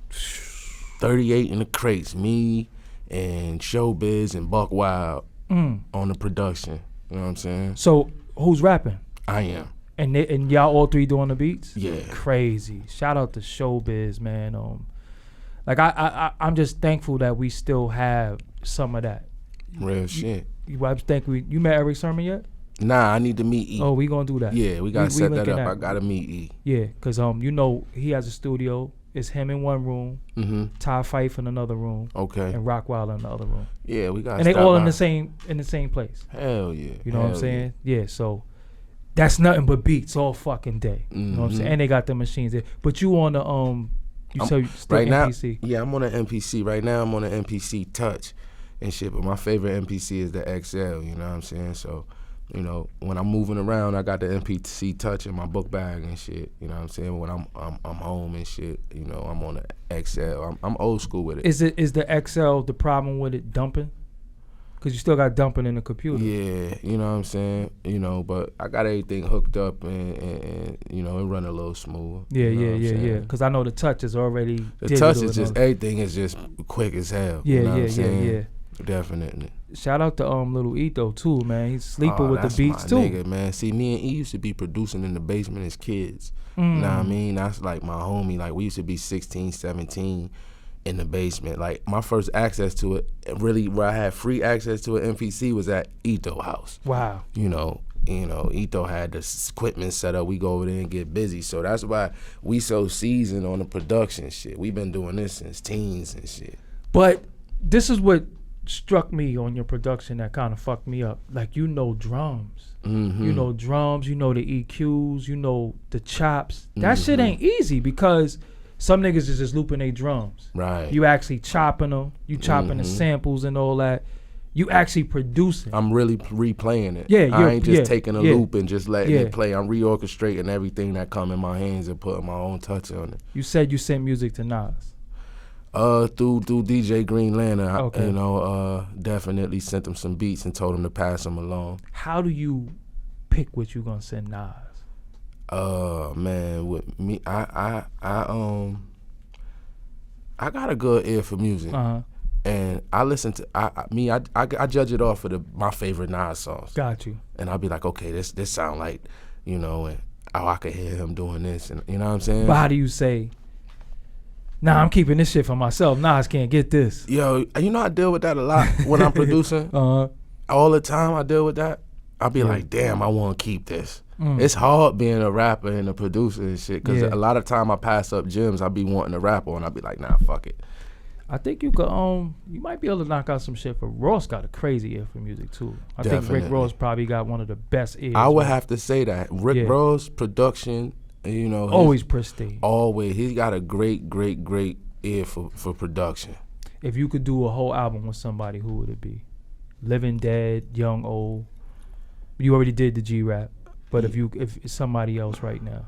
38 in the crates. Me and Showbiz and Buck Wild. On the production, you know what I'm saying? So who's rapping? I am. And y'all all three doing the beats? Yeah. Crazy. Shout out to Showbiz, man. Like I'm just thankful that we still have some of that. Real shit. You met Eric Sermon yet? Nah, I need to meet E. Oh, we gonna do that. Yeah, we gotta set that up. I gotta meet E. Yeah, cause he has a studio. It's him in one room, Ty Fife in another room, and Rockwell in the other room. Yeah, we got. And they all in the same place. Hell yeah. You know what I'm saying? Yeah. So that's nothing but beats all fucking day. You know what I'm saying? And they got the machines there. But you on the you still right MPC? Now, yeah, I'm on an MPC right now. I'm on an MPC Touch and shit. But my favorite MPC is the XL. You know what I'm saying? So. When I'm moving around, I got the MPC Touch in my book bag and shit. You know what I'm saying? When I'm home and shit, I'm on the XL. I'm old school with it. Is the XL the problem with it dumping? Because you still got dumping in the computer. Yeah, you know what I'm saying? But I got everything hooked up and it run a little smoother. Yeah. Because I know the Touch is already the Touch is just, everything is just quick as hell. Yeah. Definitely. Shout out to Little Ito too, man. He's sleeping with the beats too. Nigga, man. See, me and E used to be producing in the basement as kids. You know what I mean? That's like my homie. Like, we used to be 16, 17 in the basement. Like, my first access to it, really, where I had free access to an MPC was at Ito house. Wow. you know, Ito had the equipment set up. We go over there and get busy. So that's why we so seasoned on the production shit. We've been doing this since teens and shit. But this is what struck me on your production that kind of fucked me up. Like, you know drums. Mm-hmm. You know drums, you know the EQs, you know the chops. That shit ain't easy because some niggas is just looping their drums. Right. You actually chopping them. You chopping the samples and all that. You actually producing. I'm really replaying it. Yeah, I ain't just yeah, taking a yeah. loop and just letting Yeah. it play. I'm reorchestrating everything that come in my hands and putting my own touch on it. You said you sent music to Nas. Through DJ Green Lantern, Okay. you know, definitely sent him some beats and told him to pass them along. How do you pick what you gonna send Nas? Man, with me, I got a good ear for music, and I listen to I judge it off of my favorite Nas songs. Got you. And I'll be like, okay, this sound like, you know, and I could hear him doing this, and you know what I'm saying. But how do you say, nah, I'm keeping this shit for myself. Nas can't get this. Yo, you know I deal with that a lot when I'm producing. All the time I deal with that. I'll be like, damn, I want to keep this. It's hard being a rapper and a producer and shit, because a lot of time I pass up gems I be wanting to rap on. I'll be like, nah, fuck it. I think you could you might be able to knock out some shit, but Ross got a crazy ear for music too. I think Definitely. Rick Ross probably got one of the best ears. I would have to say that. Rick Ross production, you know, always pristine. Always. He's got a great ear for production. If you could do a whole album with somebody, who would it be? Living, dead, young, old. You already did the G-Rap, but if it's somebody else right now.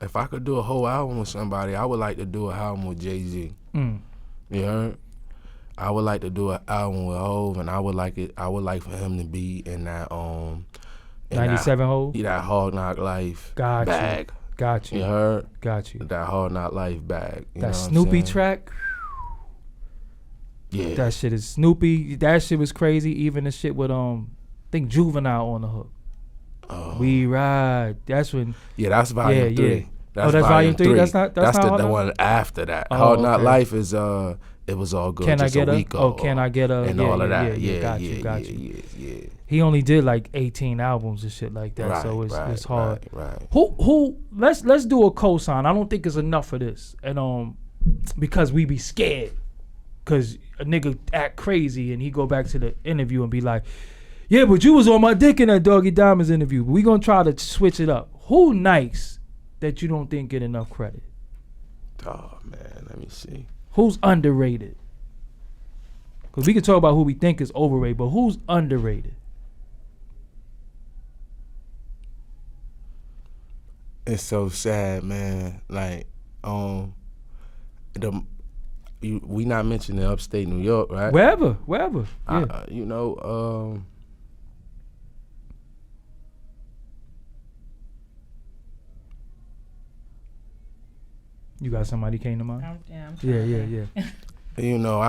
If I could do a whole album with somebody, I would like to do an album with Jay-Z. You heard? I would like to do an album with Hov, and I would like for him to be in that 97 Hov? That Hard Knock Life bag. Got you. You heard? Got you. That Hard Knock Life bag. You know that what I'm Snoopy saying? track. Yeah. That shit is Snoopy. That shit was crazy. Even the shit with I think Juvenile on the hook. We Ride. That's when. Yeah, that's volume 3. Yeah. That's volume 3. That's not the one after that. Hard Knock Life is It Was All Good. Can Just I Get a a? week Oh, Can I Get a? And all of that. Yeah, got you. Yeah. He only did like 18 albums and shit like that, so it's hard. Right. Who? Let's do a cosign. I don't think it's enough for this, and because we be scared, cause a nigga act crazy and he go back to the interview and be like, yeah, but you was on my dick in that Doggie Diamonds interview. But we gonna try to switch it up. Who nice that you don't think get enough credit? Oh man, let me see. Who's underrated? Cause we can talk about who we think is overrated, but who's underrated? It's so sad, man. Like, we not mentioning upstate New York, right? Wherever. Yeah. You know, You got somebody came to mind? I'm Yeah. you know,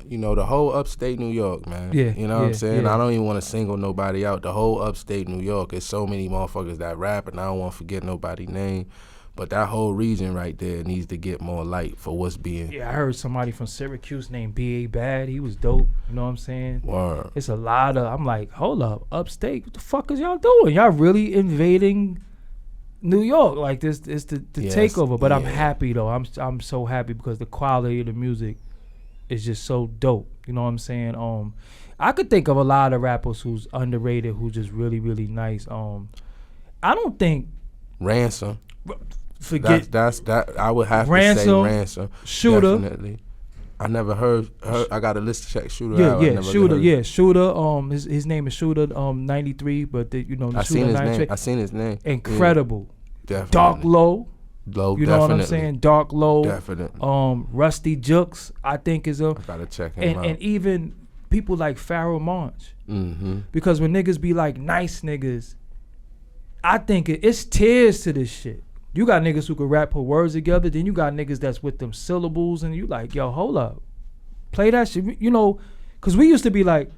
you know, the whole upstate New York, man. Yeah, You know what I'm saying? yeah. I don't even want to single nobody out. The whole upstate New York, there's so many motherfuckers that rap, and I don't want to forget nobody's name. But that whole region right there needs to get more light for what's being. Yeah, I heard somebody from Syracuse named B.A. Bad. He was dope. You know what I'm saying? Word. It's a lot of, I'm like, hold up, upstate, what the fuck is y'all doing? Y'all really invading New York? Like, this is the Yes, takeover. But I'm yeah. happy, though. I'm so happy because the quality of the music is just so dope. You know what I'm saying? I could think of a lot of rappers who's underrated, who's just really, really nice. I don't think Ransom. forget That's I would have Ransom, to say Ransom. Shooter. Definitely. I never heard I got a list to check Shooter out. I Yeah, never Shooter, heard. yeah, Shooter. His name is Shooter 93, but the I Shooter seen his 93. name. I seen his name. Incredible. Yeah, definitely. Dark Low. Low, You know what I'm definitely. saying? Dark Low. Definitely. Rusty Jukes, I think is a I gotta check him out. and even people like Pharoah Monch. Mm-hmm. Because when niggas be like nice niggas, I think it's tears to this shit. You got niggas who can rap put words together, then you got niggas that's with them syllables, and you like, yo, hold up. Play that shit, you know, because we used to be like,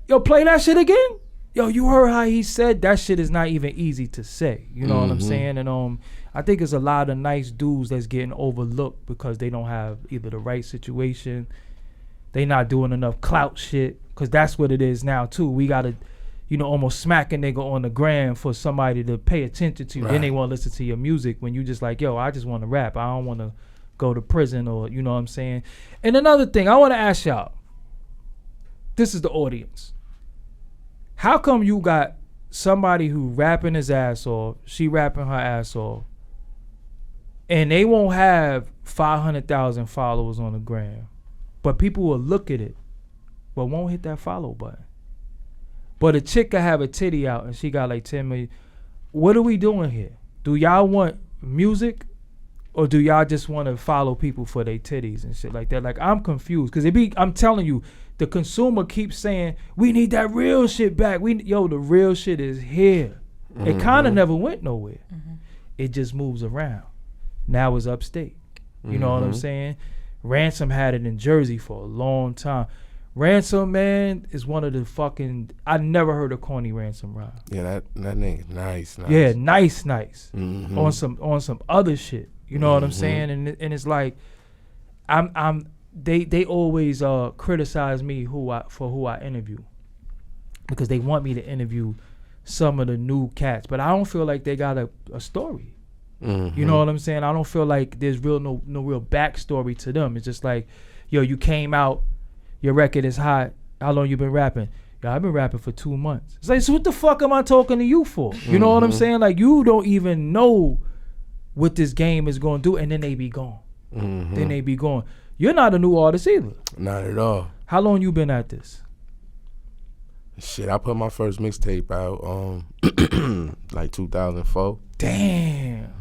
yo, play that shit again? Yo, you heard how he said that shit is not even easy to say. You know what I'm saying? And I think it's a lot of nice dudes that's getting overlooked because they don't have either the right situation they not doing enough clout shit, because that's what it is now too. We gotta, almost smack a nigga on the gram for somebody to pay attention to. Right. Then they want to listen to your music when you just like, yo, I just want to rap. I don't want to go to prison, or you know what I'm saying. And another thing I want to ask y'all, this is the audience. How come you got somebody who rapping his ass off, she rapping her ass off, and they won't have 500,000 followers on the gram, but people will look at it, but won't hit that follow button? But a chick could have a titty out and she got like 10 million. What are we doing here? Do y'all want music, or do y'all just want to follow people for their titties and shit like that? Like, I'm confused, because I'm telling you, the consumer keeps saying, we need that real shit back. The real shit is here. Mm-hmm. It kind of never went nowhere. Mm-hmm. It just moves around. Now it's Upstate. You know what I'm saying? Ransom had it in Jersey for a long time. Ransom, man, is one of the fucking, I never heard a corny Ransom rhyme. Yeah, that nigga nice. Yeah, nice. Mm-hmm. On some other shit. You know what I'm saying? And it's like, they always criticize me for who I interview, because they want me to interview some of the new cats, but I don't feel like they got a story. You know what I'm saying? I don't feel like there's no real backstory to them. It's just like, yo, you came out, your record is hot. How long you been rapping? Yo, I've been rapping for 2 months. It's like, so what the fuck am I talking to you for? You know what I'm saying? Like, you don't even know what this game is going to do, and then they be gone. Then they be gone. You're not a new artist either. Not at all. How long you been at this? Shit, I put my first mixtape out like 2004. Damn.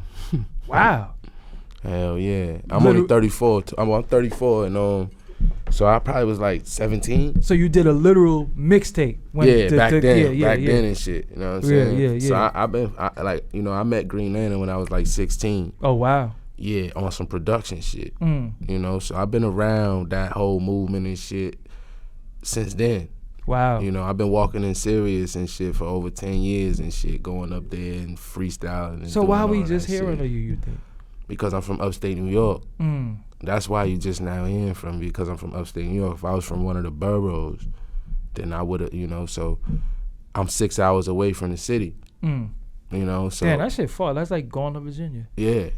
Wow. Hell yeah. I'm only 34. I'm 34, and so I probably was like 17. So you did a literal mixtape. Back then and shit. You know what I'm saying? Yeah. So I met Green Lantern when I was like 16. Oh, wow. Yeah, on some production shit. So I've been around that whole movement and shit since then. Wow. I've been walking in Sirius and shit for over 10 years and shit, going up there and freestyling. And so why we just hearing of you think? Because I'm from upstate New York. That's why you just now hearing from me, because I'm from upstate New York. If I was from one of the boroughs, then I would have, so I'm 6 hours away from the city. So damn, that shit far. That's like going to Virginia. Yeah.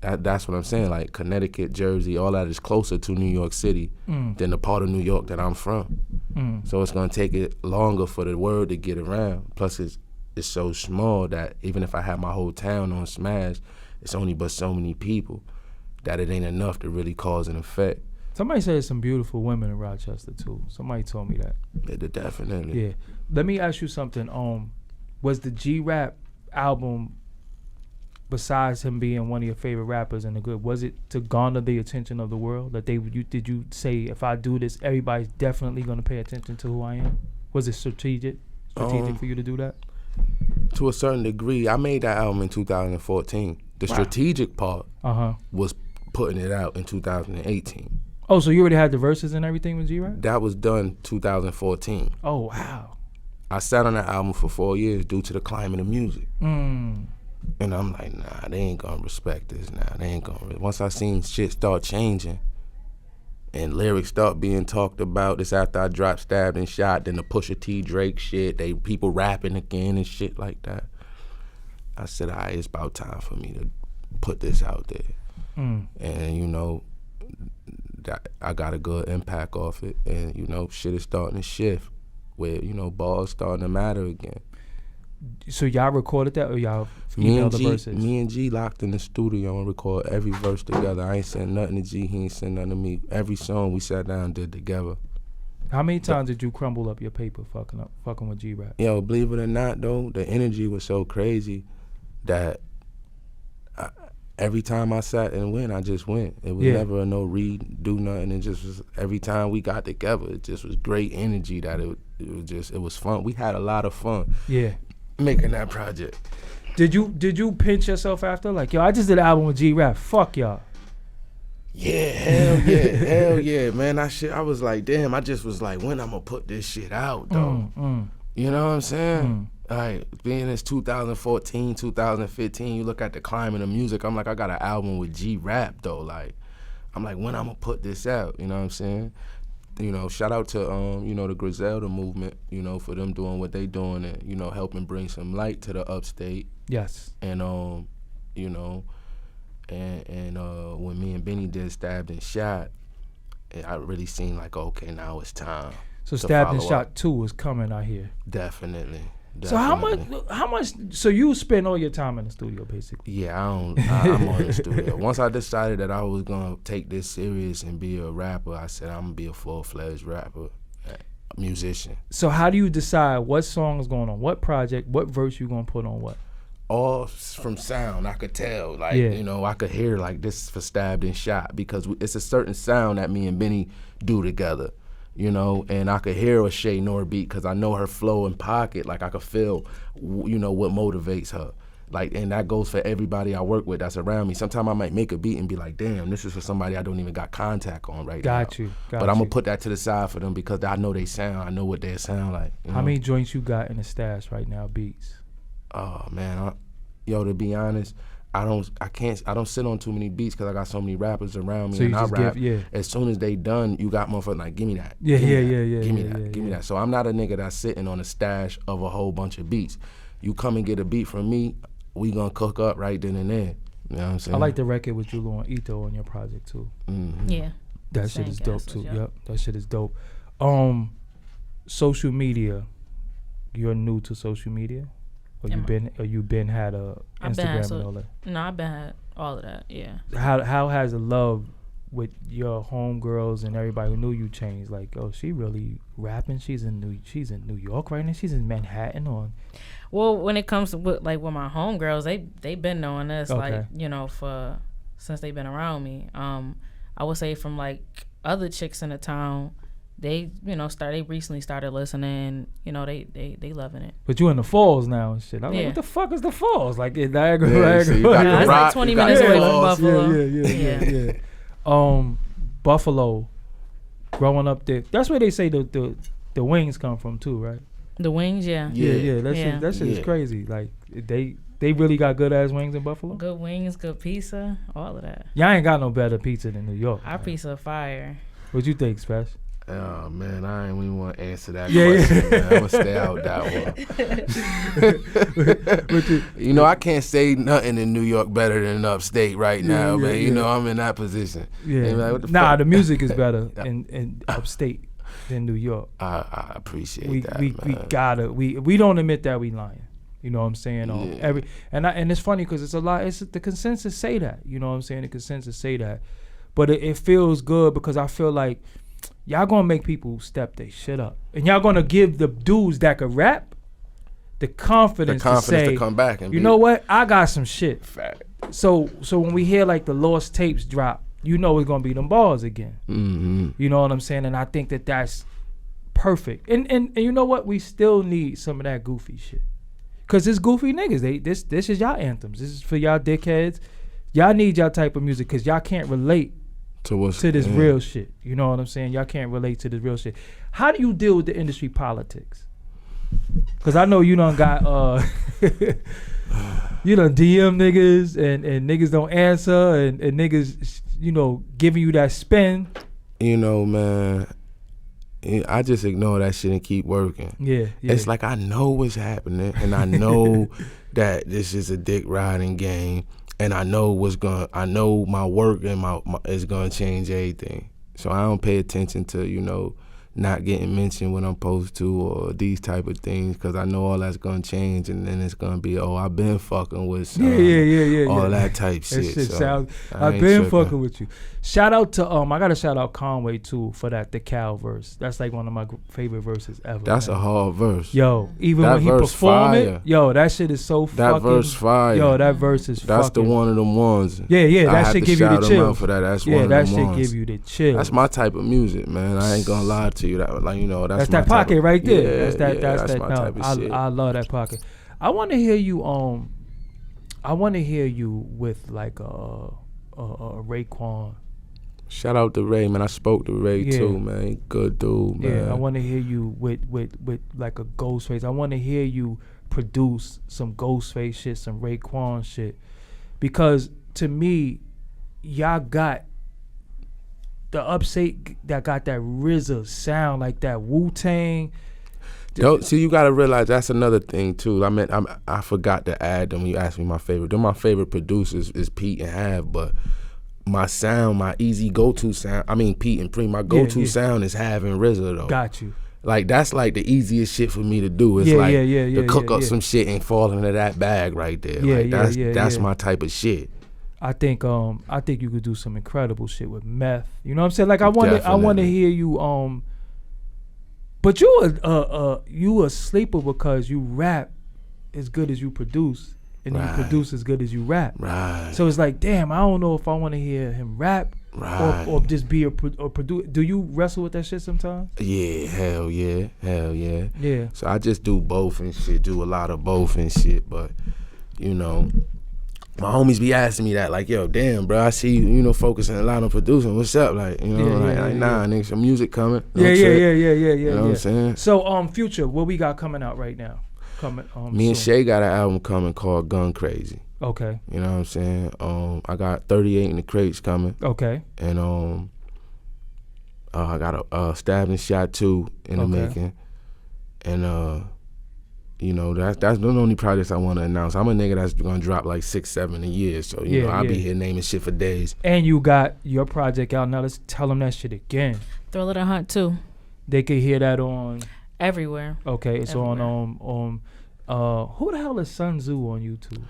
That's what I'm saying. Like Connecticut, Jersey, all that is closer to New York City than the part of New York that I'm from. So it's gonna take it longer for the word to get around. Plus, it's so small that even if I have my whole town on Smash, it's only but so many people that it ain't enough to really cause an effect. Somebody said there's some beautiful women in Rochester too. Somebody told me that. Yeah, definitely. Yeah. Let me ask you something. Was the G-Rap album, besides him being one of your favorite rappers and the good, was it to garner the attention of the world? That did you say, if I do this, everybody's definitely gonna pay attention to who I am? Was it strategic for you to do that? To a certain degree. I made that album in 2014. The strategic part was putting it out in 2018. Oh, so you already had the verses and everything with G-Rap? That was done 2014. Oh, wow. I sat on that album for 4 years due to the climate of music. And I'm like, nah, they ain't gonna respect this now. They ain't gonna. Once I seen shit start changing and lyrics start being talked about, this after I dropped Stabbed and Shot, then the Pusha T Drake shit, people rapping again and shit like that. I said, all right, it's about time for me to put this out there. And, that I got a good impact off it. And, shit is starting to shift where, balls starting to matter again. So y'all recorded that, or y'all emailed the verses? Me and G locked in the studio and record every verse together. I ain't sent nothing to G, he ain't sent nothing to me. Every song we sat down and did together. How many times did you crumble up your paper fucking with G-Rap? Yo, believe it or not, though, the energy was so crazy that every time I sat and went, I just went. It was never a no read, do nothing. It just was, every time we got together, it just was great energy that it was fun. We had a lot of fun. Yeah. Making that project. Did you pinch yourself after? Like, yo, I just did an album with G-Rap. Fuck y'all. Yeah, hell yeah, man. I was like, damn, I just was like, when I'm gonna put this shit out, though? You know what I'm saying? Like, being it's 2014, 2015, you look at the climate of music, I'm like, I got an album with G-Rap, though. Like, I'm like, when I'm gonna put this out? You know what I'm saying? You know, shout out to you know, the Griselda movement, you know, for them doing what they doing and, you know, helping bring some light to the Upstate. Yes. And you know, and when me and Benny did Stabbed and Shot, I really seen like, okay, now it's time. So Stabbed and Shot 2 is coming out here. Definitely. So how much? So you spend all your time in the studio, basically? Yeah, I'm on the studio. Once I decided that I was gonna take this serious and be a rapper, I said I'm gonna be a full-fledged rapper, musician. So how do you decide what song is going on what project, what verse you gonna put on what? All from sound, I could tell. Like, you know, I could hear like this is for Stabbed and Shot because it's a certain sound that me and Benny do together. You know, and I could hear a Che Noir beat because I know her flow and pocket. Like I could feel, you know, what motivates her. Like, and that goes for everybody I work with that's around me. Sometimes I might make a beat and be like, damn, this is for somebody I don't even got contact on right now. Got you. But I'm gonna put that to the side for them because I know they sound. I know what they sound like. You know? How many joints you got in the stash right now, beats? Oh man, yo, to be honest, I don't sit on too many beats because I got so many rappers around me, so and I rap. Give. As soon as they done, you got motherfuckers like, give me that. Yeah. Give me that. So I'm not a nigga that's sitting on a stash of a whole bunch of beats. You come and get a beat from me, we gonna cook up right then and there. You know what I'm saying? I like the record with Julo and Ito on your project too. Mm-hmm. Yeah. That shit is dope too. Yep, that shit is dope. Social media. You're new to social media? Or you been had a Instagram and all that? No, I've been had all of that. Yeah. How has the love with your homegirls and everybody who knew you changed? Like, oh, she really rapping. She's in New York right now. She's in Manhattan on. Well, when it comes to with my homegirls, they been knowing this like, you know, since they've been around me. I would say from like other chicks in the town. They, you know, they recently started listening. You know, they loving it. But you in the Falls now and shit. I'm like, what the fuck is the Falls? Like in Niagara. So it's like 20 minutes away from Buffalo. Yeah. Buffalo, growing up there. That's where they say the wings come from too, right? The wings, yeah. Yeah. That shit is crazy. Like they really got good ass wings in Buffalo. Good wings, good pizza, all of that. Y'all ain't got no better pizza than New York. Our pizza fire. What you think, Spesh? Oh man, I ain't even want to answer that question. Man. I'm gonna stay out that one. You know, I can't say nothing in New York better than Upstate right now, man. You know, I'm in that position. Yeah. Like, what the fuck? The music is better in Upstate than New York. I appreciate that. We don't admit that we lying. You know what I'm saying? And it's funny because it's a lot. It's the consensus say that. You know what I'm saying? The consensus say that, but it feels good because I feel like. Y'all gonna make people step their shit up, and y'all gonna give the dudes that can rap the confidence to say, to come back and you know what, I got some shit. Fact. So when we hear like the lost tapes drop, you know it's gonna be them bars again. Mm-hmm. You know what I'm saying? And I think that's perfect. And you know what? We still need some of that goofy shit, cause it's goofy niggas. This is y'all anthems. This is for y'all dickheads. Y'all need y'all type of music, cause y'all can't relate to this real shit. You know what I'm saying? Y'all can't relate to this real shit. How do you deal with the industry politics? Because I know you done got you done DM niggas and niggas don't answer and niggas, you know, giving you that spin. You know, man, I just ignore that shit and keep working. Yeah. It's like I know what's happening and I know that this is a dick riding game. And I know my work and my is gonna change everything. So I don't pay attention to, you know, not getting mentioned when I'm supposed to or these type of things because I know all that's gonna change and then it's gonna be, oh, I've been fucking with some all that type shit. That shit so sounds, I've been fucking with you. Shout out to I gotta shout out Conway too for the Cal verse. That's like one of my favorite verses ever. That's a hard verse. Yo, even when he performed it, yo, that shit is so fucking. That verse fire. Yo, that verse is That's fucking. the one of them ones. Yeah, that shit give you the chills. For that. That's one of them ones. Yeah, that shit give you the chills. That's my type of music, man. I ain't gonna lie to you. That, like, you know, that's that pocket right there. Yeah, that's my type of shit. I love that pocket. I want to hear you. I want to hear you with like a Raekwon. Shout out to Ray, man. I spoke to Ray too, man. Good dude, man. Yeah, I want to hear you with like a Ghostface. I want to hear you produce some Ghostface shit, some Raekwon shit, because to me, y'all got the Upstate that got that RZA sound, like that Wu-Tang. Don't see. You gotta realize that's another thing too. I forgot to add them when you asked me my favorite. They're my favorite producers is Pete and Hav, but my sound, my easy go-to sound. I mean Pete and Preem. My go-to sound is Hav and RZA though. Got you. Like that's like the easiest shit for me to do. It's to cook up some shit and fall into that bag right there. That's my type of shit. I think you could do some incredible shit with Meth. You know what I'm saying? Like I want to hear you but you a sleeper because you rap as good as you produce, and you produce as good as you rap. Right. So it's like, damn, I don't know if I want to hear him rap or just be a producer. Do you wrestle with that shit sometimes? Yeah, hell yeah. Yeah. So I just do both and shit. Do a lot of both and shit, but you know. My homies be asking me that, like, yo, damn, bro, I see you, focusing a lot on producing. What's up? Like, nah, nigga, some music coming. Yeah. You know what I'm saying? So, Future, what we got coming out right now? Me and Shay got an album coming called Gun Crazy. Okay. You know what I'm saying? I got 38 in the Crates coming. Okay. And I got a Stabbed and Shot 2 in the making. And that's the only projects I want to announce. I'm a nigga that's gonna drop like 6-7 a year, so you know I'll be here naming shit for days. And you got your project out now. Let's tell them that shit again. Thriller to Hunt 2. They could hear that on everywhere. Okay, it's everywhere. On who the hell is Sun Tzu on YouTube?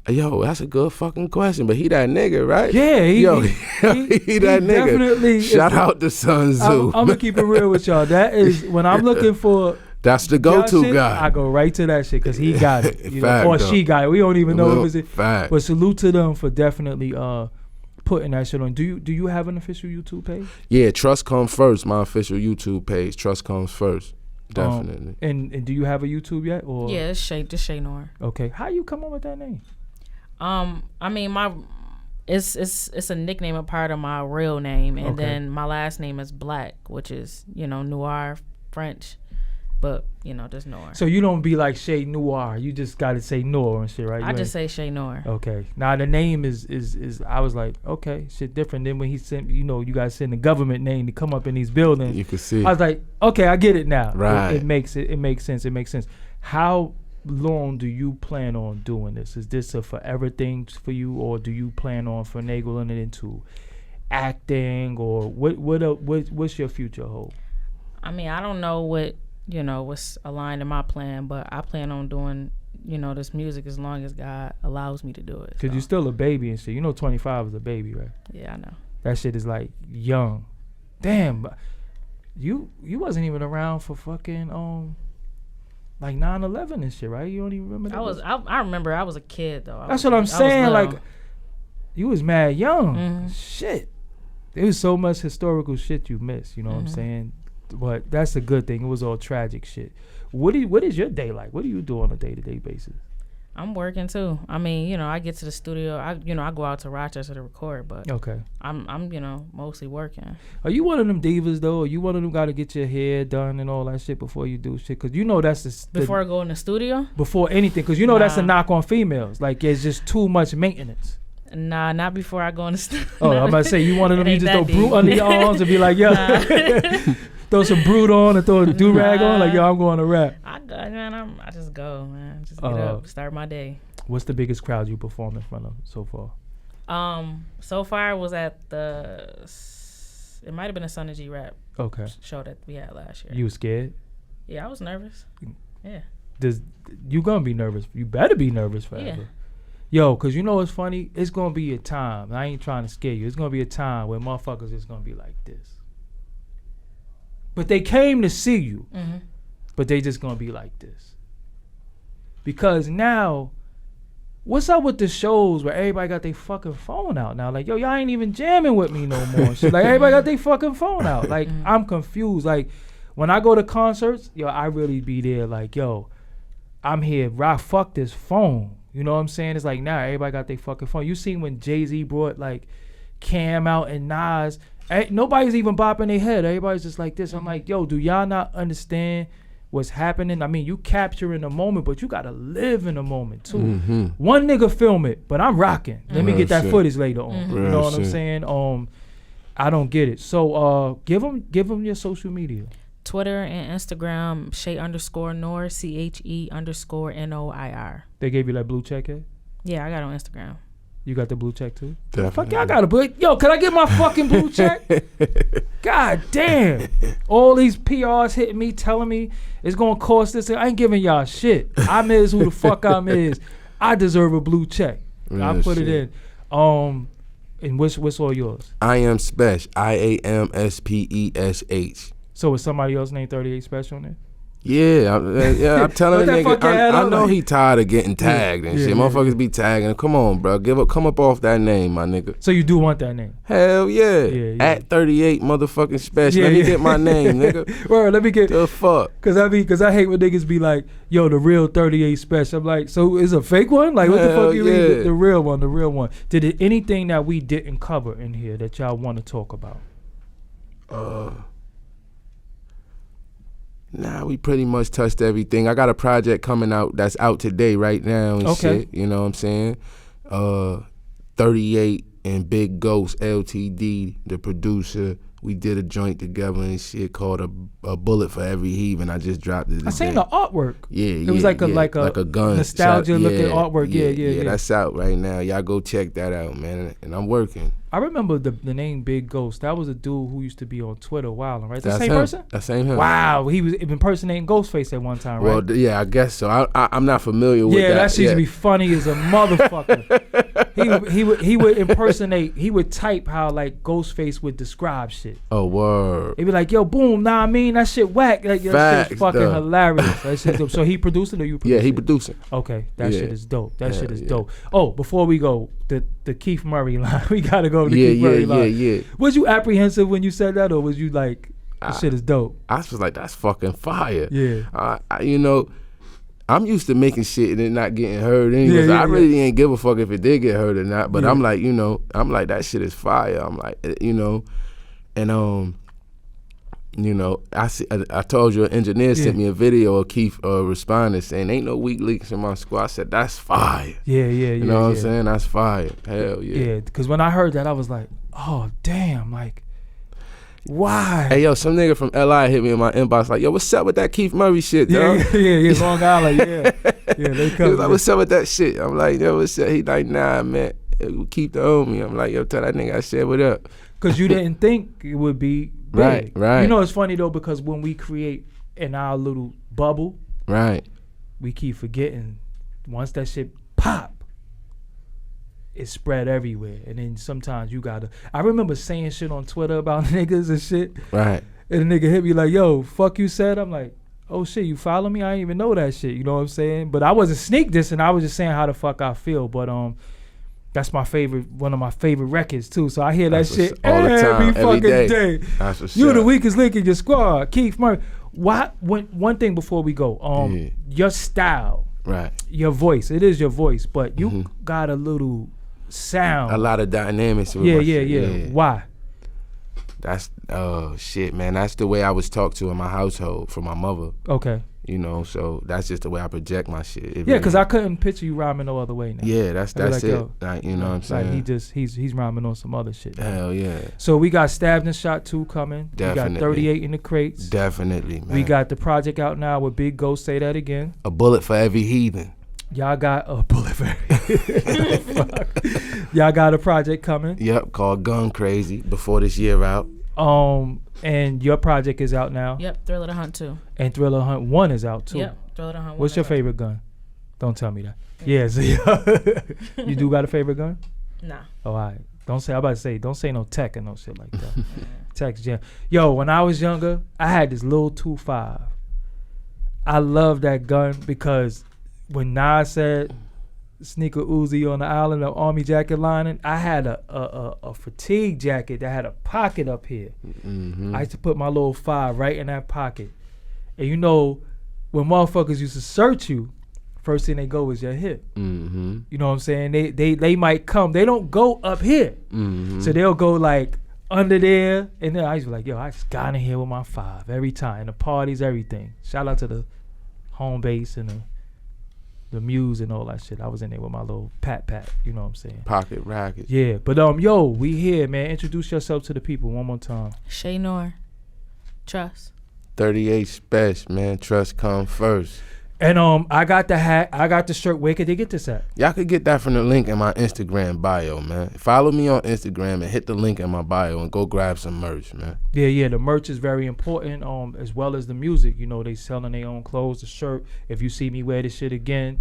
Yo, that's a good fucking question, but he that nigga, right? Yeah, he that nigga. Definitely. Shout out to Sun Tzu. I'm gonna keep it real with y'all. That is when I'm looking for. That's the go-to shit, guy. I go right to that shit because he got it, Fact, or she got it. We don't even know if it's fact. But salute to them for definitely putting that shit on. Do you have an official YouTube page? Yeah, Trust Comes First. My official YouTube page. Trust Comes First. Definitely. And do you have a YouTube yet? Or yeah, it's Che Noir. Okay, how you come up with that name? I mean it's a nickname, a part of my real name, and then my last name is Black, which is Noir, French. But, just Noir. So you don't be like Che Noir. You just got to say Noir and shit, right? I just say Che Noir. Okay. Now, the name is I was like, okay, shit different. Then when he sent, you guys send the government name to come up in these buildings. You can see. I was like, okay, I get it now. Right. It makes sense. How long do you plan on doing this? Is this a forever thing for you, or do you plan on finagling it into acting, or what's your future hold? I mean, I don't know what's aligned in my plan, but I plan on doing, this music as long as God allows me to do it. Cause you're still a baby and shit. 25 is a baby, right? Yeah, I know. That shit is like young. Damn, you wasn't even around for fucking like 9/11 and shit, right? You don't even remember that? I remember I was a kid though. That's what I'm saying. Like, you was mad young. Mm-hmm. Shit, there was so much historical shit you missed. You know what I'm saying? But that's a good thing. It was all tragic shit. What is your day like? What do you do on a day-to-day basis? I'm working too. I mean, I get to the studio. I go out to Rochester to record, but I'm mostly working. Are you one of them divas though? Are you one of them got to get your hair done and all that shit before you do shit? Cause that's before I go in the studio. Before anything, cause that's a knock on females. Like it's just too much maintenance. Nah, not before I go in the studio. Oh, I'm about to say you one of them. You just throw brute under your arms and be like, yo. Throw some brood on and throw a do-rag on, like, yo, I'm going to rap. I just go, man. Just get up, start my day. What's the biggest crowd you performed in front of so far? So far it was at it might have been a Sunny G Rap show that we had last year. You was scared? Yeah, I was nervous. Yeah. You gonna be nervous. You better be nervous forever. Yeah. Yo, cause what's funny? It's gonna be a time. I ain't trying to scare you. It's gonna be a time where motherfuckers is gonna be like this. But they came to see you. Mm-hmm. But they just gonna be like this. Because now, what's up with the shows where everybody got their fucking phone out now? Like, yo, y'all ain't even jamming with me no more. Shit. Like, everybody got their fucking phone out. Like, I'm confused. Like, when I go to concerts, yo, I really be there like, yo, I'm here. Fuck this phone. You know what I'm saying? It's like, now everybody got their fucking phone. You seen when Jay-Z brought, like, Cam out and Nas, nobody's even bopping their head. Everybody's just like this. I'm like, yo, do y'all not understand what's happening? I mean, you capturing the moment, but you gotta live in the moment too. Mm-hmm. One nigga film it, but I'm rocking. Let me get that footage later on. Mm-hmm. You know what I'm saying? I don't get it. So give them your social media. Twitter and Instagram, Che_Noir, CHE_NOIR. They gave you that blue check yet? Yeah, I got it on Instagram. You got the blue check too? Definitely. Fuck yeah, I got a blue. Yo, can I get my fucking blue check? God damn. All these PRs hitting me, telling me it's gonna cost this. I ain't giving y'all shit. I'm is who the fuck I'm is. I deserve a blue check. I put it in. And what's all yours? I am Spesh. IAMSPESH. So is somebody else named 38 Spesh on there? Yeah, I'm telling the nigga. I know he tired of getting tagged and shit. Motherfuckers be tagging. Come on, bro. Come up off that name, my nigga. So you do want that name? Hell yeah. At 38 motherfucking Spesh. Let me get my name, nigga. Word, let me get the fuck. Cause I hate when niggas be like, yo, the real 38 Spesh. I'm like, so is a fake one? Like, what the fuck you mean? The real one. Did it anything that we didn't cover in here that y'all want to talk about? Nah, we pretty much touched everything. I got a project coming out that's out today right now and shit. You know what I'm saying? 38 and Big Ghost LTD, the producer. We did a joint together and shit called a Bullet for Every Heathen. I just dropped it today. I seen the artwork. Yeah, it was like a gun nostalgia looking artwork. Yeah. That's out right now. Y'all go check that out, man. And I'm working. I remember the name Big Ghost. That was a dude who used to be on Twitter wilding, right? That's the same him. person? That same him. Wow, he was impersonating Ghostface at one time, right? Well, yeah, I guess so. I'm not familiar with that. Yeah, that shit used to be funny as a motherfucker. he would impersonate. He would type how like Ghostface would describe shit. Oh, word. He'd be like, "Yo, boom, nah, I mean that shit whack." Like, that shit fucking though. Hilarious. That shit dope. So he produced it or you produced it? Yeah, he producing. Okay, that shit is dope. That shit is dope. Oh, before we go, the Keith Murray line. We gotta go to the Keith Murray line. Yeah. Was you apprehensive when you said that, or was you like, this shit is dope? I was like, that's fucking fire. Yeah. You know, I'm used to making shit and it not getting heard anyways. I really ain't give a fuck if it did get heard or not. But I'm like, that shit is fire. I'm like, and I told you an engineer sent me a video of Keith responding saying, ain't no weak links in my squad. I said, that's fire. You know what I'm saying? That's fire. Hell yeah. Yeah, because when I heard that, I was like, oh, damn, like, why? Hey, yo, some nigga from LI hit me in my inbox like, yo, what's up with that Keith Murray shit, dog? Yeah, Long Island, they come. He was like, what's up with that shit? I'm like, yo, what's up? He like, nah, man, keep the homie. I'm like, yo, tell that nigga I said what up. Because you didn't think it would be big. Right. You know, it's funny, though, because when we create in our little bubble, we keep forgetting once that shit pop, it's spread everywhere. And then sometimes you gotta, I remember saying shit on Twitter about niggas and shit. Right. And the nigga hit me like, yo, fuck you said. I'm like, oh shit, you follow me? I didn't even know that shit. You know what I'm saying? But I wasn't sneak dissing. I was just saying how the fuck I feel. But that's my favorite, one of my favorite records too. So I hear that shit all the time, every fucking day. That's what's You the weakest link in your squad, Keith Murray. One thing before we go, your style, your voice. It is your voice, but you got a little sound, a lot of dynamics. Yeah. Why? That's shit, man. That's the way I was talked to in my household from my mother. Okay. You know, so that's just the way I project my shit. Because I couldn't picture you rhyming no other way now. Yeah, that's like, it. Yo, like, you know what I'm saying? Like he's rhyming on some other shit. Hell yeah. So we got Stabbed and Shot 2 coming. Definitely. We got 38 in the crates. Definitely, man. We got the project out now with Big Ghost. Say that again. A Bullet for Every Heathen. Y'all got a bullet for every. Y'all got a project coming. Yep, called Gun Crazy before this year out. And your project is out now. Yep, Thriller to Hunt 2. And Thriller Hunt 1 is out too. Yep, Thriller to Hunt 1. What's your favorite gun? Don't tell me that. Yeah, so you do got a favorite gun? Nah. Oh, all right. Don't say no tech and no shit like that. Tech's jam. Yo, when I was younger, I had this little 2.5. I love that gun because when Nas said sneaker Uzi on the island of army jacket lining, I had a fatigue jacket that had a pocket up here. I used to put my little 5 right in that pocket. And you know, when motherfuckers used to search you, first thing they go is your hip. You know what I'm saying? They might come. They don't go up here. So they'll go like under there. And then I used to be like, yo, I just got in here with my 5 every time. And the parties, everything. Shout out to the home base and the the Muse and all that shit. I was in there with my little pat, you know what I'm saying? Pocket Rocket. Yeah, but yo, we here, man. Introduce yourself to the people one more time. Che Noir. Trust. 38 Spesh, man. Trust come first. And I got the hat, I got the shirt. Where could they get this at? Y'all could get that from the link in my Instagram bio, man. Follow me on Instagram and hit the link in my bio and go grab some merch, man. Yeah, the merch is very important, as well as the music. You know, they selling their own clothes, the shirt. If you see me wear this shit again,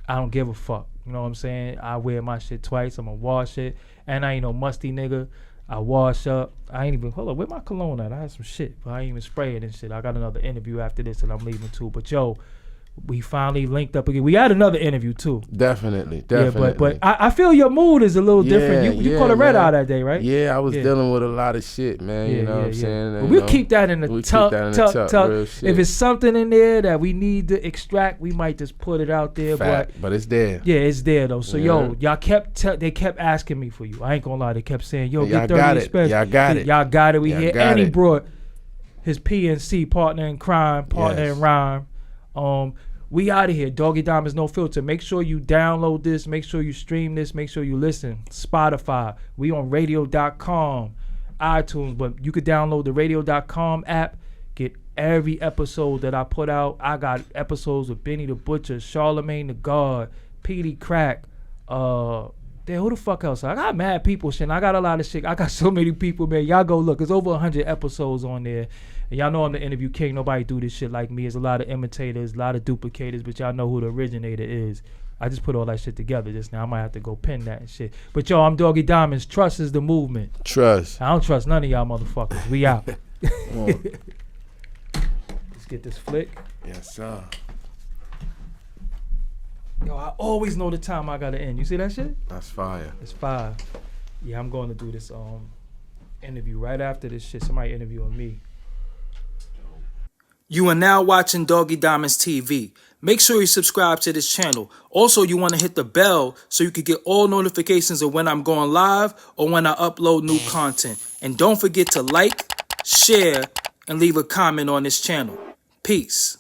I don't give a fuck. You know what I'm saying? I wear my shit twice. I'm gonna wash it. And I ain't no musty nigga. I wash up. I ain't even, hold up, where my cologne at? I had some shit, but I ain't even spray it and shit. I got another interview after this and I'm leaving too. But yo, we finally linked up again. We had another interview too. Definitely. Yeah, but I feel your mood is a little different. You called a red eye that day, right? Yeah, I was dealing with a lot of shit, man. You know what I'm saying? But we'll keep that in the tuck. If it's something in there that we need to extract, we might just put it out there. But it's there. Yeah, it's there though. So yo, y'all they kept asking me for you. I ain't gonna lie, they kept saying, yo, get 30 Spesh. Y'all got it. Y'all got it. We here. And he brought his PNC, partner in crime, partner in rhyme. We out of here. Doggie Diamonds No Filter. Make sure you download this. Make sure you stream this. Make sure you listen. Spotify. We on radio.com, iTunes. But you could download the radio.com app. Get every episode that I put out. I got episodes with Benny the Butcher, Charlemagne the God, Petey Crack. Who the fuck else? I got mad people shit. I got a lot of shit. I got so many people, man. Y'all go look. There's over 100 episodes on there. And y'all know I'm the interview king. Nobody do this shit like me. There's a lot of imitators, a lot of duplicators, but y'all know who the originator is. I just put all that shit together just now. I might have to go pin that and shit. But yo, I'm Doggie Diamonds. Trust is the movement. Trust. I don't trust none of y'all motherfuckers. We out. Let's get this flick. Yes, sir. Yo, I always know the time I gotta end. You see that shit? That's fire. It's 5. Yeah, I'm going to do this interview right after this shit. Somebody interviewing me. You are now watching Doggie Diamonds TV. Make sure you subscribe to this channel. Also, you want to hit the bell so you can get all notifications of when I'm going live or when I upload new content. And don't forget to like, share, and leave a comment on this channel. Peace.